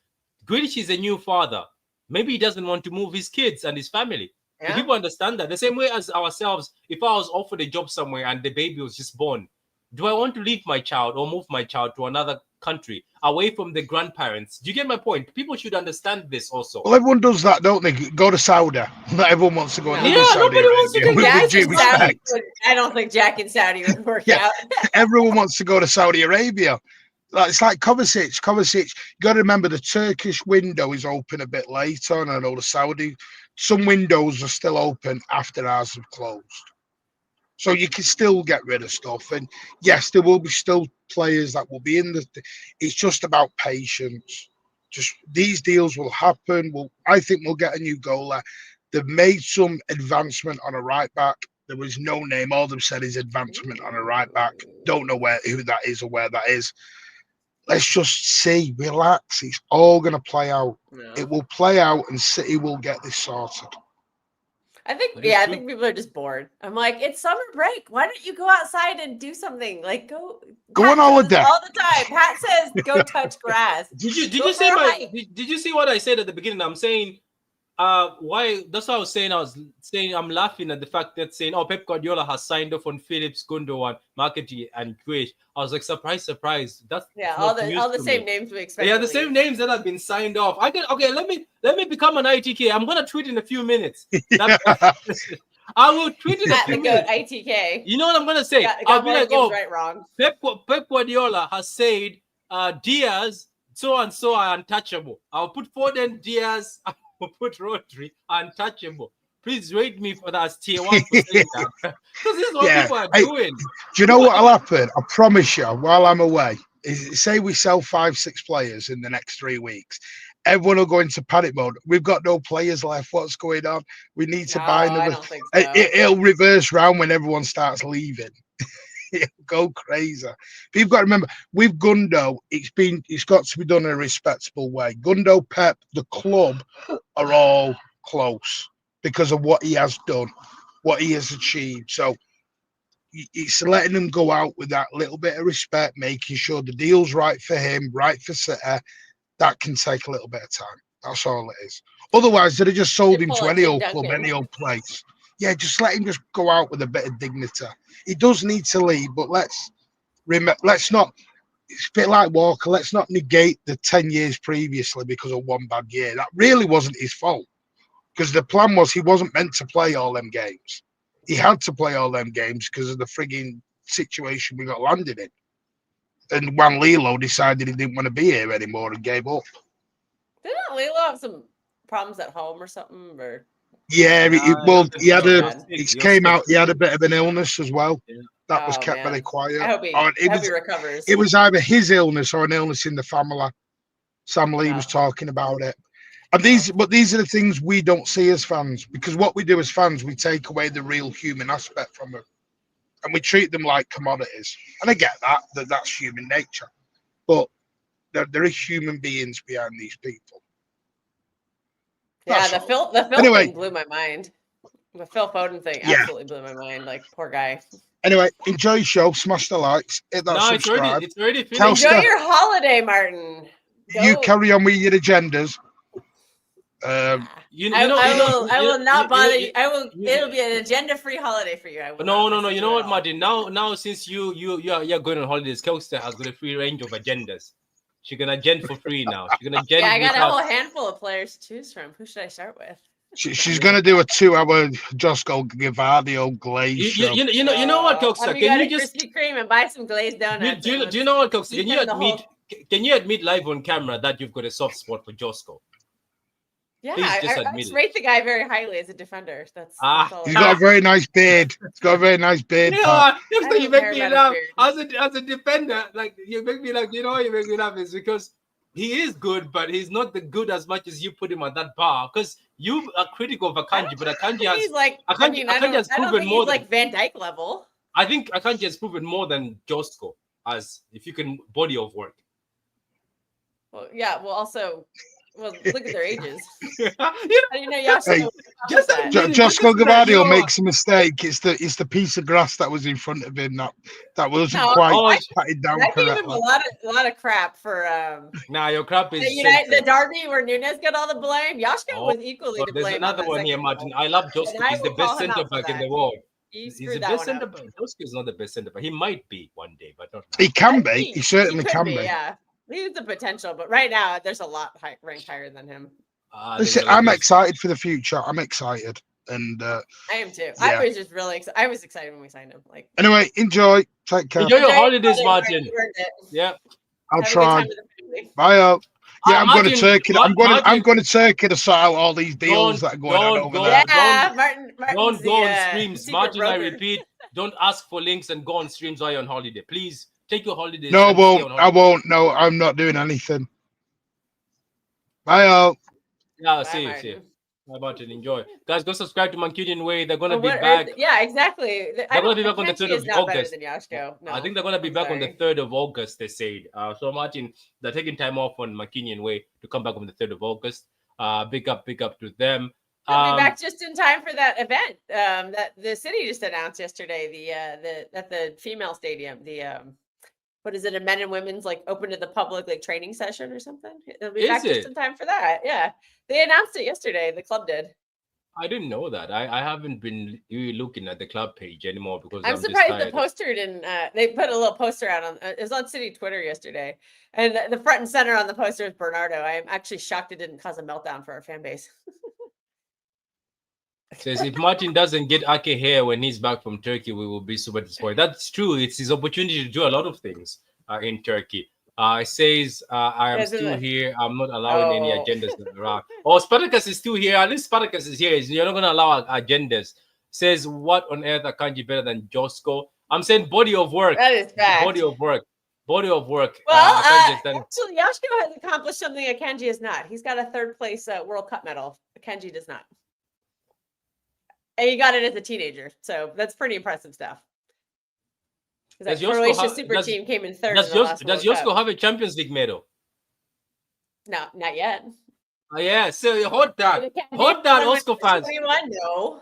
Grealish is a new father. Maybe he doesn't want to move his kids and his family. Yeah. People understand that. The same way as ourselves, if I was offered a job somewhere and the baby was just born, do I want to leave my child or move my child to another country away from the grandparents? Do you get my point? People should understand this also. Well, everyone does that, don't they? Go to Saudi. Not everyone wants to go to Saudi. Nobody wants to do that. I don't think Jack and Saudi would work out. Everyone wants to go to Saudi Arabia. It's like Kovacic. You got to remember the Turkish window is open a bit later, and I know the Saudi. Some windows are still open after ours have closed. So you can still get rid of stuff. And yes, there will be still players that will be in the... It's just about patience. Just these deals will happen. I think we'll get a new goalie. They've made some advancement on a right back. There was no name. All they've said is advancement on a right back. Don't know who that is or where that is. Let's just see, relax. It's all going to play out. Yeah. It will play out, and City will get this sorted. I think people are just bored. I'm like, it's summer break. Why don't you go outside and do something? Like, go on holiday all the time. Pat says, go touch grass. Did you see what I said at the beginning? I'm saying, why? That's what I was saying. I'm laughing at the fact that saying, Pep Guardiola has signed off on Phillips, Gündoğan, McAtee, and Grealish. I was like, surprise. That's all the same names we expect. Yeah, the same names that have been signed off. Let me become an ITK. I'm gonna tweet in a few minutes. I will tweet in a few minutes. ITK. You know what I'm gonna say? I'll be like, right, wrong. Pep Guardiola has said Diaz, so and so are untouchable. I'll put Foden, Diaz. I'll put Rodri, untouchable. Please rate me for that tier 1 for saying that. Because this is what people are doing. Do you know what will happen? I promise you, while I'm away, say we sell 5-6 players in the next 3 weeks. Everyone will go into panic mode. We've got no players left. What's going on? We need to buy them. I don't think so. It'll reverse round when everyone starts leaving. It'll go crazy. But you've got to remember, with Gundo, it's got to be done in a respectable way. Gundo, Pep, the club are all close because of what he has done, what he has achieved. So it's letting him go out with that little bit of respect, making sure the deal's right for him, right for City. That can take a little bit of time. That's all it is. Otherwise, they'd have just sold him to any old club, any old place. Yeah, just let him just go out with a bit of dignity. He does need to leave, but let's not. It's a bit like Walker. Let's not negate the 10 years previously because of one bad year. That really wasn't his fault. Because the plan was he wasn't meant to play all them games. He had to play all them games because of the frigging situation we got landed in. And Juan Lilo decided he didn't want to be here anymore and gave up. Didn't Lilo have some problems at home or something? Or yeah, he had a bit of an illness as well. Yeah. That was kept very quiet. I hope he recovers. It was either his illness or an illness in the family. Sam Lee was talking about it. And these are the things we don't see as fans, because what we do as fans, we take away the real human aspect from them, and we treat them like commodities. And I get that's human nature, but there are human beings behind these people. Yeah, the Phil thing blew my mind. The Phil Foden thing absolutely blew my mind. Like, poor guy. Anyway, enjoy your show. Smash the likes. Hit that subscribe. It's already finished. Enjoy your holiday, Martin. You carry on with your agendas. I will not bother you. It'll be an agenda-free holiday for you. No. You know what, Martin? Now, since you're going on holidays, Kelster has got a free range of agendas. She can agenda for free now. She can agenda. Yeah, I got a whole handful of players to choose from. Who should I start with? She's going to do a 2-hour Josko Gavadio glaze show. You know what, Kelster? Can you just Krispy Kreme and buy some glazed donuts? Do you know what, Kelster? Can you admit live on camera that you've got a soft spot for Josko? Yeah, I rate the guy very highly as a defender. That's he's got a very nice beard. He's got a very nice beard. You make me laugh as a defender. Like, you make me laugh. You know why you make me laugh is because he is good, but he's not the good as much as you put him on that bar. Because you are critical of Akanji, but Akanji has proven more than like Van Dijk level. I think Akanji has proven more than Josko as if you can body of work. Well, yeah. Well, also. Well, look at their ages. Josko Gavadio makes a mistake. It's the piece of grass that was in front of him that wasn't quite patted down correctly. I gave him a lot of crap for. Your crap is the derby where Nunes got all the blame. Yashko was equally to blame. There's another one here, Martin. I love Josko. He's the best centre back in the world. He's the best centre back. Josko is not the best centre back. He might be one day, but not now. He can be. He certainly can be. Yeah. He has the potential, but right now there's a lot ranked higher than him. Listen, I'm excited for the future. I'm excited, and I am too. Yeah. I was just really excited. I was excited when we signed him. Like, anyway, enjoy. Take care. Enjoy your holidays, Martin. Yeah, I'll try. Bye. Yeah, I'm going to Turkey. I'm going to Turkey to sort out all these deals that are going on over there. Yeah, Martin. Don't go on streams, Martin. I repeat, don't ask for links and go on streams while you're on holiday, please. Take your holidays. No, I won't. No, I'm not doing anything. Bye, all. Yeah, see you. How about it? Enjoy. Guys, go subscribe to Mancunian Way. They're going to be back. Yeah, exactly. They're going to be back on the 3rd of August. No, I think they're going to be back on the 3rd of August, they said. So, Martin, they're taking time off on Mancunian Way to come back on the 3rd of August. Big up to them. They'll be back just in time for that event that the city just announced yesterday. At the female stadium, what is it? A men and women's like open to the public like training session or something. They'll be back just in time for that. Yeah, they announced it yesterday. The club did. I didn't know that. I haven't been really looking at the club page anymore because I'm surprised the poster didn't. They put a little poster out on. It was on City Twitter yesterday, and the front and center on the poster is Bernardo. I'm actually shocked it didn't cause a meltdown for our fan base. Says if Martin doesn't get Ake here when he's back from Turkey, we will be super disappointed. That's true. It's his opportunity to do a lot of things in Turkey. It says I am still here. I'm not allowing any agendas. Spartacus is still here. At least Spartacus is here. You're not going to allow agendas. Says what on earth are Kanji better than Josko? I'm saying body of work. That is fact. Body of work. Well, actually, Yashko has accomplished something Akanji has not. He's got a 3rd place World Cup medal. Akanji does not. And he got it as a teenager, so that's pretty impressive stuff. That Croatia super team came in 3rd. Does Josko have a Champions League medal? No, not yet. Oh yeah, so hold that, Josko fans. No.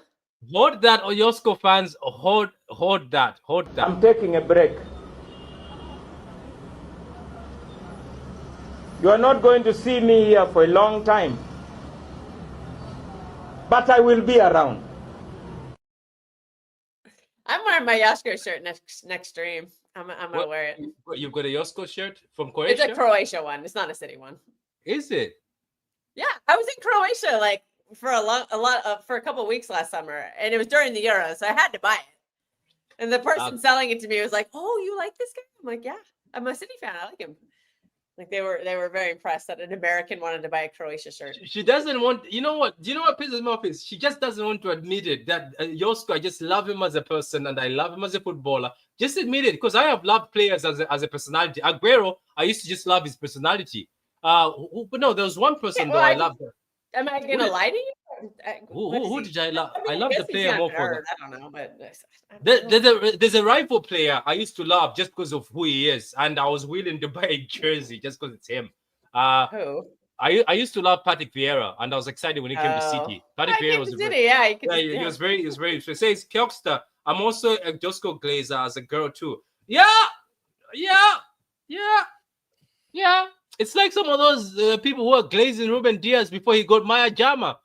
Hold that, Josko fans. Hold that. I'm taking a break. You are not going to see me here for a long time, but I will be around. I'm wearing my Yashko shirt next stream. I'm gonna wear it. You've got a Josko shirt from Croatia? It's a Croatia one. It's not a city one. Is it? Yeah, I was in Croatia like for a couple of weeks last summer, and it was during the Euro, so I had to buy it. And the person selling it to me was like, "Oh, you like this guy?" I'm like, "Yeah, I'm a City fan. I like him." Like they were very impressed that an American wanted to buy a Croatia shirt. She doesn't want. You know what? Do you know what pisses me off is she just doesn't want to admit it. That Josko, I just love him as a person and I love him as a footballer. Just admit it, because I have loved players as a personality. Aguero, I used to just love his personality. But no, there was one person I loved. Am I gonna lie to you? Who did I love? I love the player more for that. I don't know, but There's a rival player I used to love just because of who he is, and I was willing to buy a jersey just because it's him. who? I used to love Patrick Vieira, and I was excited when he came to City. Patrick Vieira was City, yeah. he was very. It says Kjoksta. I'm also a Josko Glazer as a girl too. Yeah. It's like some of those people who are glazing Ruben Diaz before he got Maya Jama.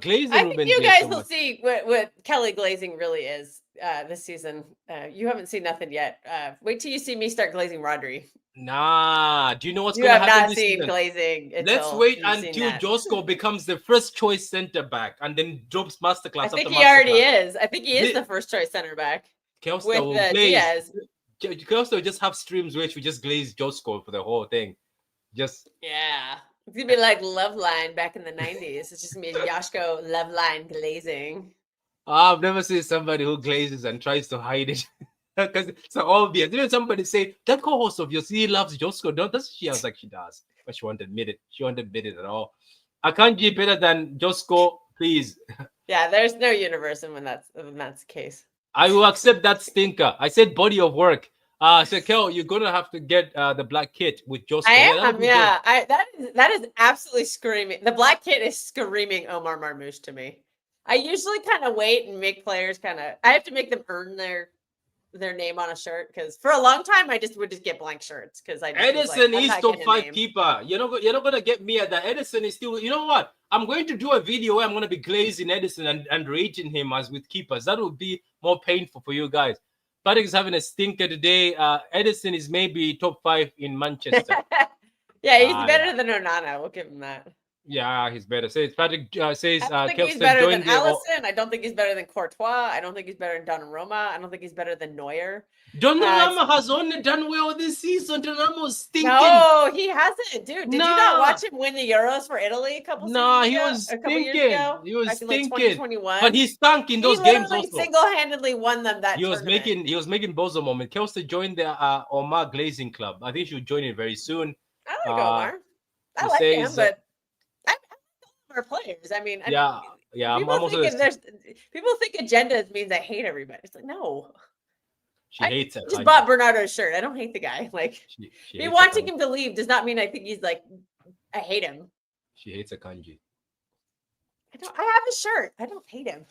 Glazing I Ruben think you Diaz guys so will much. see what Kelly glazing really is this season. You haven't seen nothing yet. Wait till you see me start glazing Rodri. Nah, do you know what's You going to have happen not this seen season? glazing. Let's wait until Josko becomes the first choice center back and then drops masterclass. I think after he already masterclass. is. I think he is the first choice center back. Kelso with will the glaze. Diaz. Kelso will just have streams where we just glaze Josko for the whole thing. Just Yeah. It's gonna be like Love Line back in the 90s. It's just gonna be Yashko Love Line glazing. I've never seen somebody who glazes and tries to hide it. Because it's so obvious. Didn't somebody say that co-host of yours, he loves Josko? Doesn't she? I was like, she does. But she won't admit it. She won't admit it at all. Akanji better than Josko, please. Yeah, there's no universe when that's the case. I will accept that stinker. I said body of work. So Kel, you're gonna have to get the black kit with Josko. I am, yeah. That is absolutely screaming. The black kit is screaming Omar Marmoush to me. I usually kind of wait and make players I have to make them earn their name on a shirt because for a long time I would just get blank shirts because Edison is top 5 keeper. You're not gonna get me at that. Edison is still. You know what? I'm going to do a video where I'm gonna be glazing Edison and rating him as with keepers. That would be more painful for you guys. Patrick is having a stinker today. Edison is maybe top 5 in Manchester. Yeah, he's better than Onana. We'll give him that. Yeah, he's better. Says Patrick says I don't think he's better than Allison. I don't think he's better than Courtois. I don't think he's better than Donnarumma. I don't think he's better than Neuer. Donnarumma has only done well this season. Donnarumma's stinking. No, he hasn't, dude. Did you not watch him win the Euros for Italy a couple seasons ago? Was stinking. He was stinking. Like 2021. But he stunk in those games also. Single-handedly won them that tournament. He was making bozo moment. Kelsey joined the Omar Glazing Club. I think she'll join it very soon. I like Omar. I like him, but our players. I mean, people think agendas means I hate everybody. It's like, no. She hates it. I just bought Bernardo's shirt. I don't hate the guy. Like, me wanting him to leave does not mean I think he's like, I hate him. She hates Akanji. I have a shirt. I don't hate him.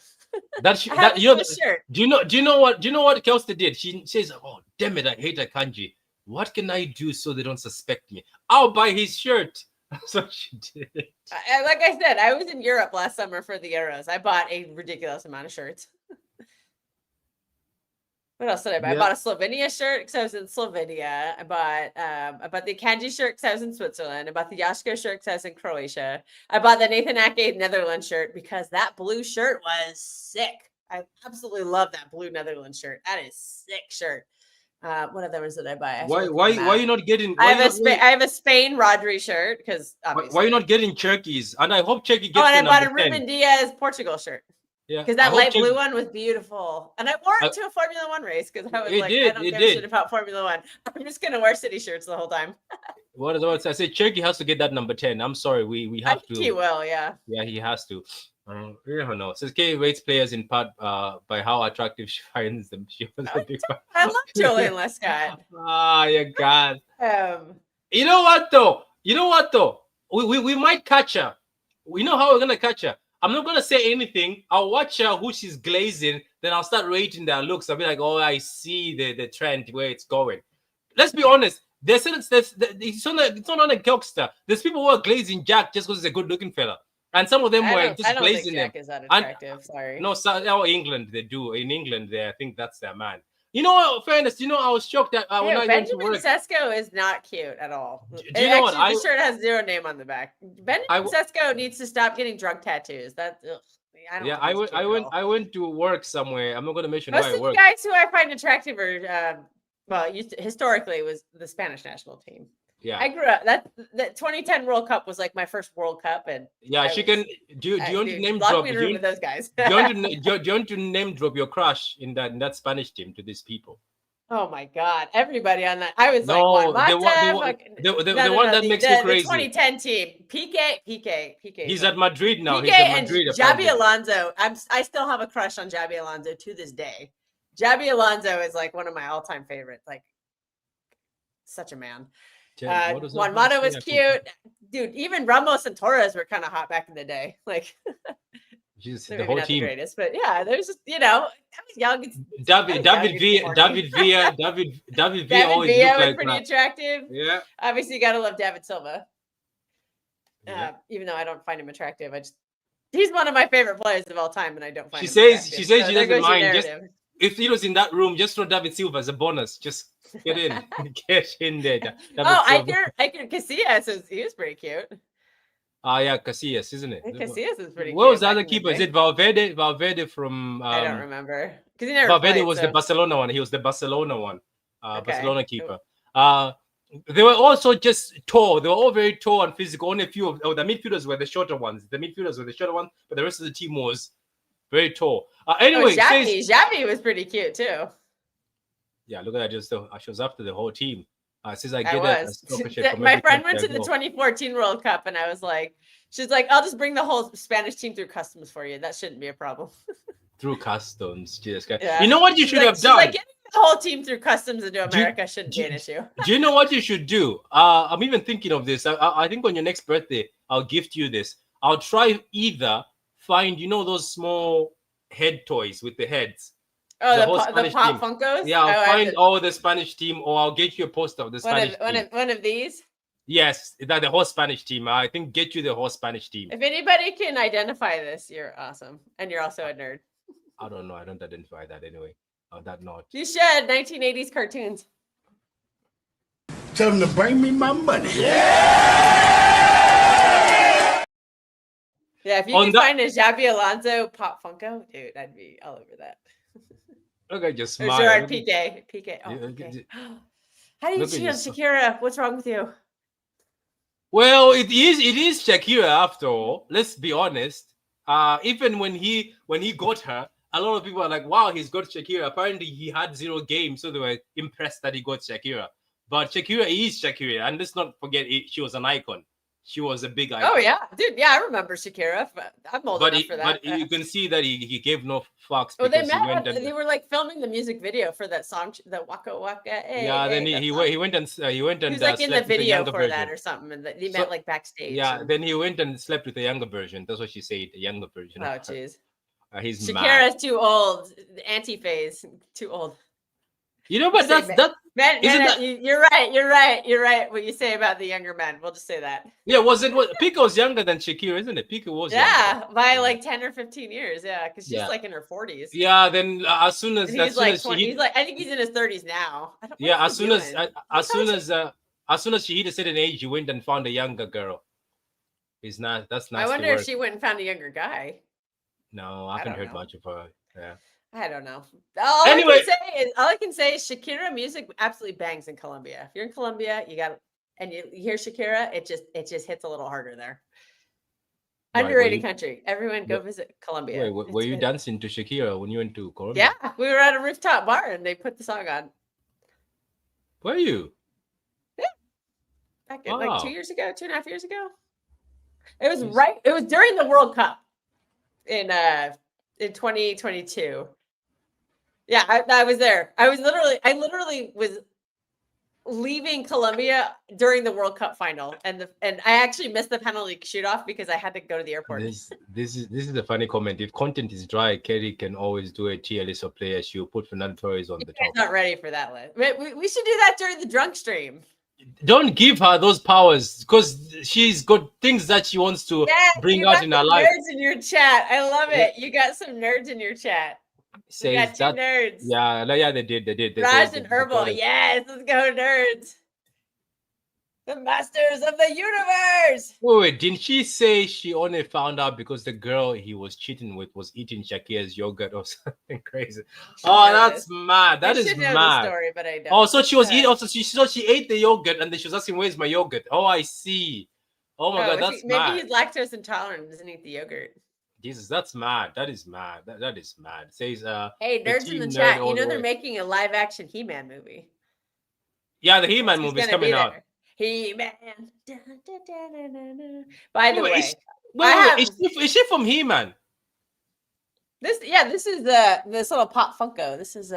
Shirt. Do you know what Kelsey did? She says, "Oh, damn it, I hate Akanji. What can I do so they don't suspect me? I'll buy his shirt." So she did. Like I said, I was in Europe last summer for the Euros. I bought a ridiculous amount of shirts. What else did I buy? I bought a Slovenia shirt because I was in Slovenia. I bought the Akanji shirt because I was in Switzerland. I bought the Yashko shirt because I was in Croatia. I bought the Nathan Ake Netherlands shirt because that blue shirt was sick. I absolutely love that blue Netherlands shirt. That is sick shirt. What other ones did I buy? Why are you not getting? I have a Spain Rodri shirt because why are you not getting Turkeys? And I hope Turkey gets. Oh, and I bought a Ruben Diaz Portugal shirt. Yeah, because that light blue one was beautiful, and I wore it to a Formula One race because I was I don't give a shit about Formula One. I'm just gonna wear City shirts the whole time. What is what I say? Turkey has to get that number 10. I'm sorry, we have to. He will, yeah. Yeah, he has to. I don't know. Says Kay rates players in part by how attractive she finds them. I love Julian Lescott. You God. You know what though? We might catch her. We know how we're gonna catch her. I'm not gonna say anything. I'll watch her who she's glazing. Then I'll start rating their looks. I'll be like, oh, I see the trend where it's going. Let's be honest. It's not on a Kjoksta. There's people who are glazing Jack just because he's a good-looking fella. And some of them were just glazing him. Jack is that attractive. Sorry. No, England they do. In England, I think that's their man. You know what? Fairness. You know, I was shocked that when I went to work. Benjamin Sesko is not cute at all. Do you know what? The shirt has zero name on the back. Benjamin Sesko needs to stop getting drug tattoos. I went to work somewhere. I'm not going to mention where I work. Most of the guys who I find attractive are historically was the Spanish national team. Yeah, I grew up. That 2010 World Cup was like my first World Cup, and she can. Do you want to name drop? Do you with those guys? do you want to name drop your crush in that Spanish team to these people? Oh my God! Everybody on that. I was No, like, the one that makes me crazy. The 2010 team. PK. He's at Madrid now. PK He's at and Madrid. Xabi Alonso. I still have a crush on Xabi Alonso to this day. Xabi Alonso is like one of my all-time favorites. Like, such a man. Juan Mata was cute, dude. Even Ramos and Torres were kind of hot back in the day. Like, the whole team. The greatest, but yeah, there's just, I was young. David Villa always Villa was like pretty that. attractive. Yeah. Obviously, you gotta love David Silva. Even though I don't find him attractive, he's one of my favorite players of all time, and I don't find him attractive. She says she doesn't mind. Just if he was in that room, just throw David Silva as a bonus. Just get in, get in there. I can Casillas. He was pretty cute. Yeah, Casillas, isn't it? Casillas is pretty. What was the other keeper? Is it Valverde? Valverde from. I don't remember because he never. Valverde played, was so. the Barcelona one. He was the Barcelona one. Barcelona keeper. Cool. They were also just tall. They were all very tall and physical. Only a few of the midfielders were the shorter ones. But the rest of the team was very tall. Anyway, Xavi was pretty cute too. Yeah, look at that. Just she was after the whole team. Since I get my friend went to the 2014 World Cup, and I was like, she's like, I'll just bring the whole Spanish team through customs for you. That shouldn't be a problem. Through customs, Jesus. Yeah. You know what you should have done? Like, getting the whole team through customs into America shouldn't be an issue. Do you know what you should do? I'm even thinking of this. I think on your next birthday, I'll gift you this. I'll try either find, those small head toys with the heads. Oh, the Pop Funkos? Yeah, I'll find all the Spanish team, or I'll get you a poster of the Spanish team. One of these? Yes, the whole Spanish team. I think get you the whole Spanish team. If anybody can identify this, you're awesome. And you're also a nerd. I don't know. I don't identify that anyway. On that note. You should. 1980s cartoons. Tell them to bring me my money. Yeah, if you can find a Xabi Alonso Pop Funko, dude, I'd be all over that. Look, I just smile. Gerard PK. Oh, okay. How do you cheat on Shakira? What's wrong with you? Well, it is Shakira after all. Let's be honest. Even when he got her, a lot of people are like, wow, he's got Shakira. Apparently, he had 0 games, so they were impressed that he got Shakira. But Shakira is Shakira, and let's not forget she was an icon. She was a big icon. Oh, yeah. Dude, yeah, I remember Shakira. I'm old enough for that. But you can see that he gave no fucks. Well, they were like filming the music video for that song, the Waka Waka. Then he went and he was like in the video for that or something, and they met like backstage. Yeah, then he went and slept with the younger version. That's what she said, the younger version. Oh, jeez. He's Shakira's too old. Anti-phase, too old. But you're right. What you say about the younger men, we'll just say that. Yeah, Pico's younger than Shakira, isn't it? Pico was younger. By like 10 or 15 years, yeah, because she's like in her 40s. Yeah, then as soon as he's like 20, I think he's in his 30s now. As soon as she hit a certain age, he went and found a younger girl. That's not. I wonder if she went and found a younger guy. No, I haven't heard much of her. Yeah. I don't know. All I can say is Shakira music absolutely bangs in Colombia. If you're in Colombia, you hear Shakira, it just hits a little harder there. Underrated country. Everyone go visit Colombia. Wait, were you dancing to Shakira when you went to Colombia? Yeah, we were at a rooftop bar and they put the song on. Were you? Yeah. Back like 2.5 years ago. It was it was during the World Cup in 2022. Yeah, I was there. I literally was leaving Colombia during the World Cup final, and I actually missed the penalty shoot off because I had to go to the airport. This is a funny comment. If content is dry, Kerry can always do a tier list of players. She'll put Fernando Torres on the top. Not ready for that list. We should do that during the drunk stream. Don't give her those powers because she's got things that she wants to bring out in her life. Nerds in your chat, I love it. You got some nerds in your chat. You got two nerds. Yeah, they did. Raj and Herbal, yes, let's go, nerds. The masters of the universe. Wait, didn't she say she only found out because the girl he was cheating with was eating Shakira's yogurt or something crazy? Oh, that's mad. That is mad. The story, but I don't. Oh, so she was eating. Also, she ate the yogurt and then she was asking, "Where's my yogurt?" Oh, I see. Oh my god, that's mad. Maybe he's lactose intolerant and doesn't eat the yogurt. Jesus, that's mad. That is mad. That is mad. It says Hey, the nerds in team the nerd chat, all you know the they're way. making a live action He-Man movie. Yeah, the He-Man He's movie is gonna coming be out. there. He-Man. Dun, dun, dun, dun, dun, dun. By the Wait, way, is I is she from He-Man? this is this little Pop Funko. This is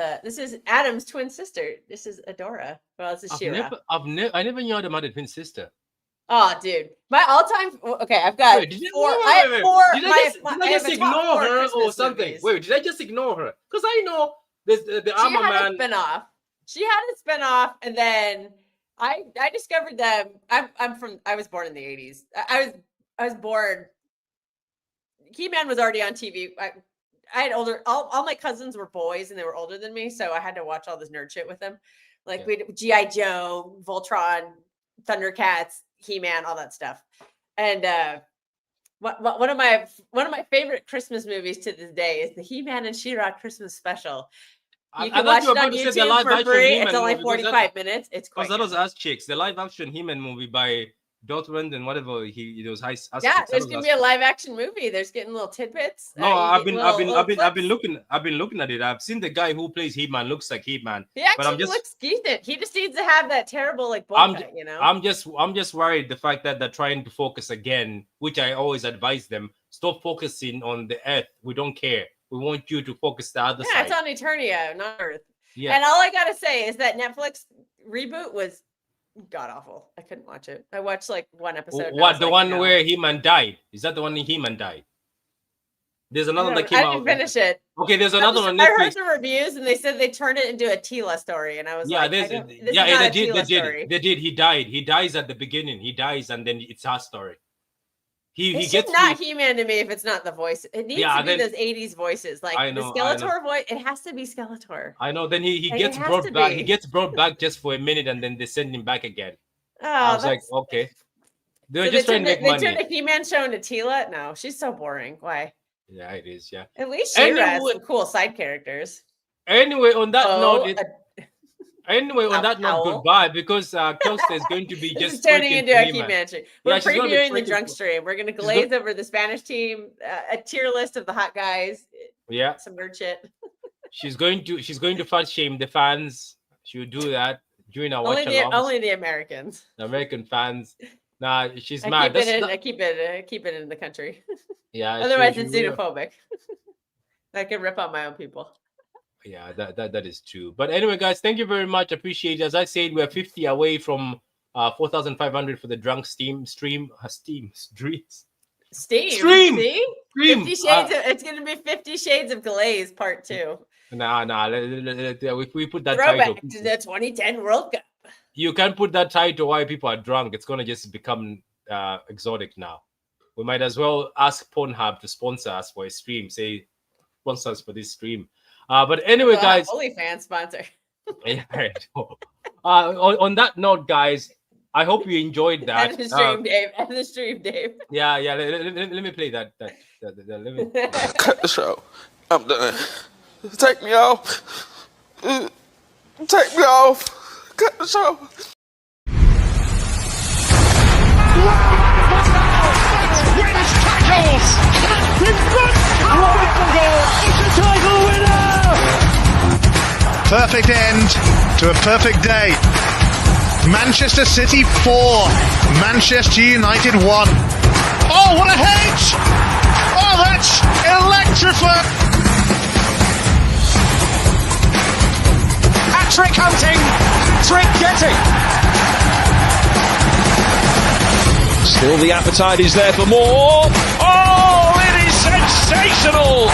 Adam's twin sister. This is Adora. Well, this is She-Ra. I never knew Adam had a twin sister. Oh, dude, my all-time. Okay, I've got Wait, did four. wait, I have wait. four. Did I my- just, my- did I I have just a top ignore four her or Christmas something? movies. Wait, did I just ignore her? Because I know the She Armor had Man. a spinoff. She had a spinoff, and then I discovered them. I was born in the 80s. I was born. He-Man was already on TV. I had older. All my cousins were boys, and they were older than me, so I had to watch all this nerd shit with them. Like we G.I. Joe, Voltron, Thundercats, He-Man, all that stuff. And one of my favorite Christmas movies to this day is the He-Man and She-Ra Christmas special. You can watch it on YouTube for free. It's only 45 minutes. It's Because quite that was good. Ass Chicks, the live action He-Man movie by Dortmund and whatever it was. Yeah, there's gonna be a live action movie. There's getting little tidbits. No, I've been clips. looking at it. I've seen the guy who plays He-Man looks like He-Man. He actually looks decent. He just needs to have that terrible like bowl cut, you know. I'm just worried the fact that they're trying to focus again, which I always advise them. Stop focusing on the Earth. We don't care. We want you to focus the other side. Yeah, it's on Eternia, not Earth. Yeah. And all I gotta say is that Netflix reboot was god awful. I couldn't watch it. I watched like one episode. What, the one where He-Man died? Is that the one He-Man died? There's another that came out. I didn't finish it. Okay, there's another one. I heard the reviews and they said they turned it into a Tila story, and I was like, they did. He died. He dies at the beginning. He dies, and then it's our story. He gets not He-Man to me if it's not the voice. It needs to be those 80s voices, like the Skeletor voice. It has to be Skeletor. I know. Then he gets brought back. He gets brought back just for a minute, and then they send him back again. Oh, I was like, okay. They're just trying to make money. They turned a He-Man show into Tila. No, she's so boring. Why? Yeah, it is. Yeah. At least She-Ra has some cool side characters. Anyway, on that note. Goodbye, because Costa is going to be this just is turning into a He-Man stream. We're previewing the drunk stream. We're going to glaze over the Spanish team, a tier list of the hot guys. Yeah, some nerd shit. she's going to fat shame the fans. She'll do that during our watch alongs. Only the Americans. The American fans. Nah, she's mad. I keep it in the country. Yeah. Otherwise, it's xenophobic. I can rip on my own people. Yeah, that is true. But anyway, guys, thank you very much. Appreciate it. As I said, we're 50 away from 4,500 for the drunk stream. 50 shades. It's gonna be 50 Shades of Glaze Part 2. Nah. If we put that throwback title to the 2010 World Cup. You can't put that title while people are drunk. It's gonna just become exotic now. We might as well ask Pornhub to sponsor us for a stream. Say, sponsor us for this stream. But anyway, guys. OnlyFans sponsor. Yeah, on that note, guys, I hope you enjoyed that. End the stream, Dave. End the stream, Dave. Yeah. Let me play that. Let me... Cut the show. I'm done. Take me off. Take me off. Cut the show. Wins tackles. In front. It's a title winner. Perfect end to a perfect day. Manchester City 4, Manchester United 1. Oh, what a hedge! Oh, that's electrifying! Hat-trick hunting, trick getting. Still the appetite is there for more. Oh, it is sensational!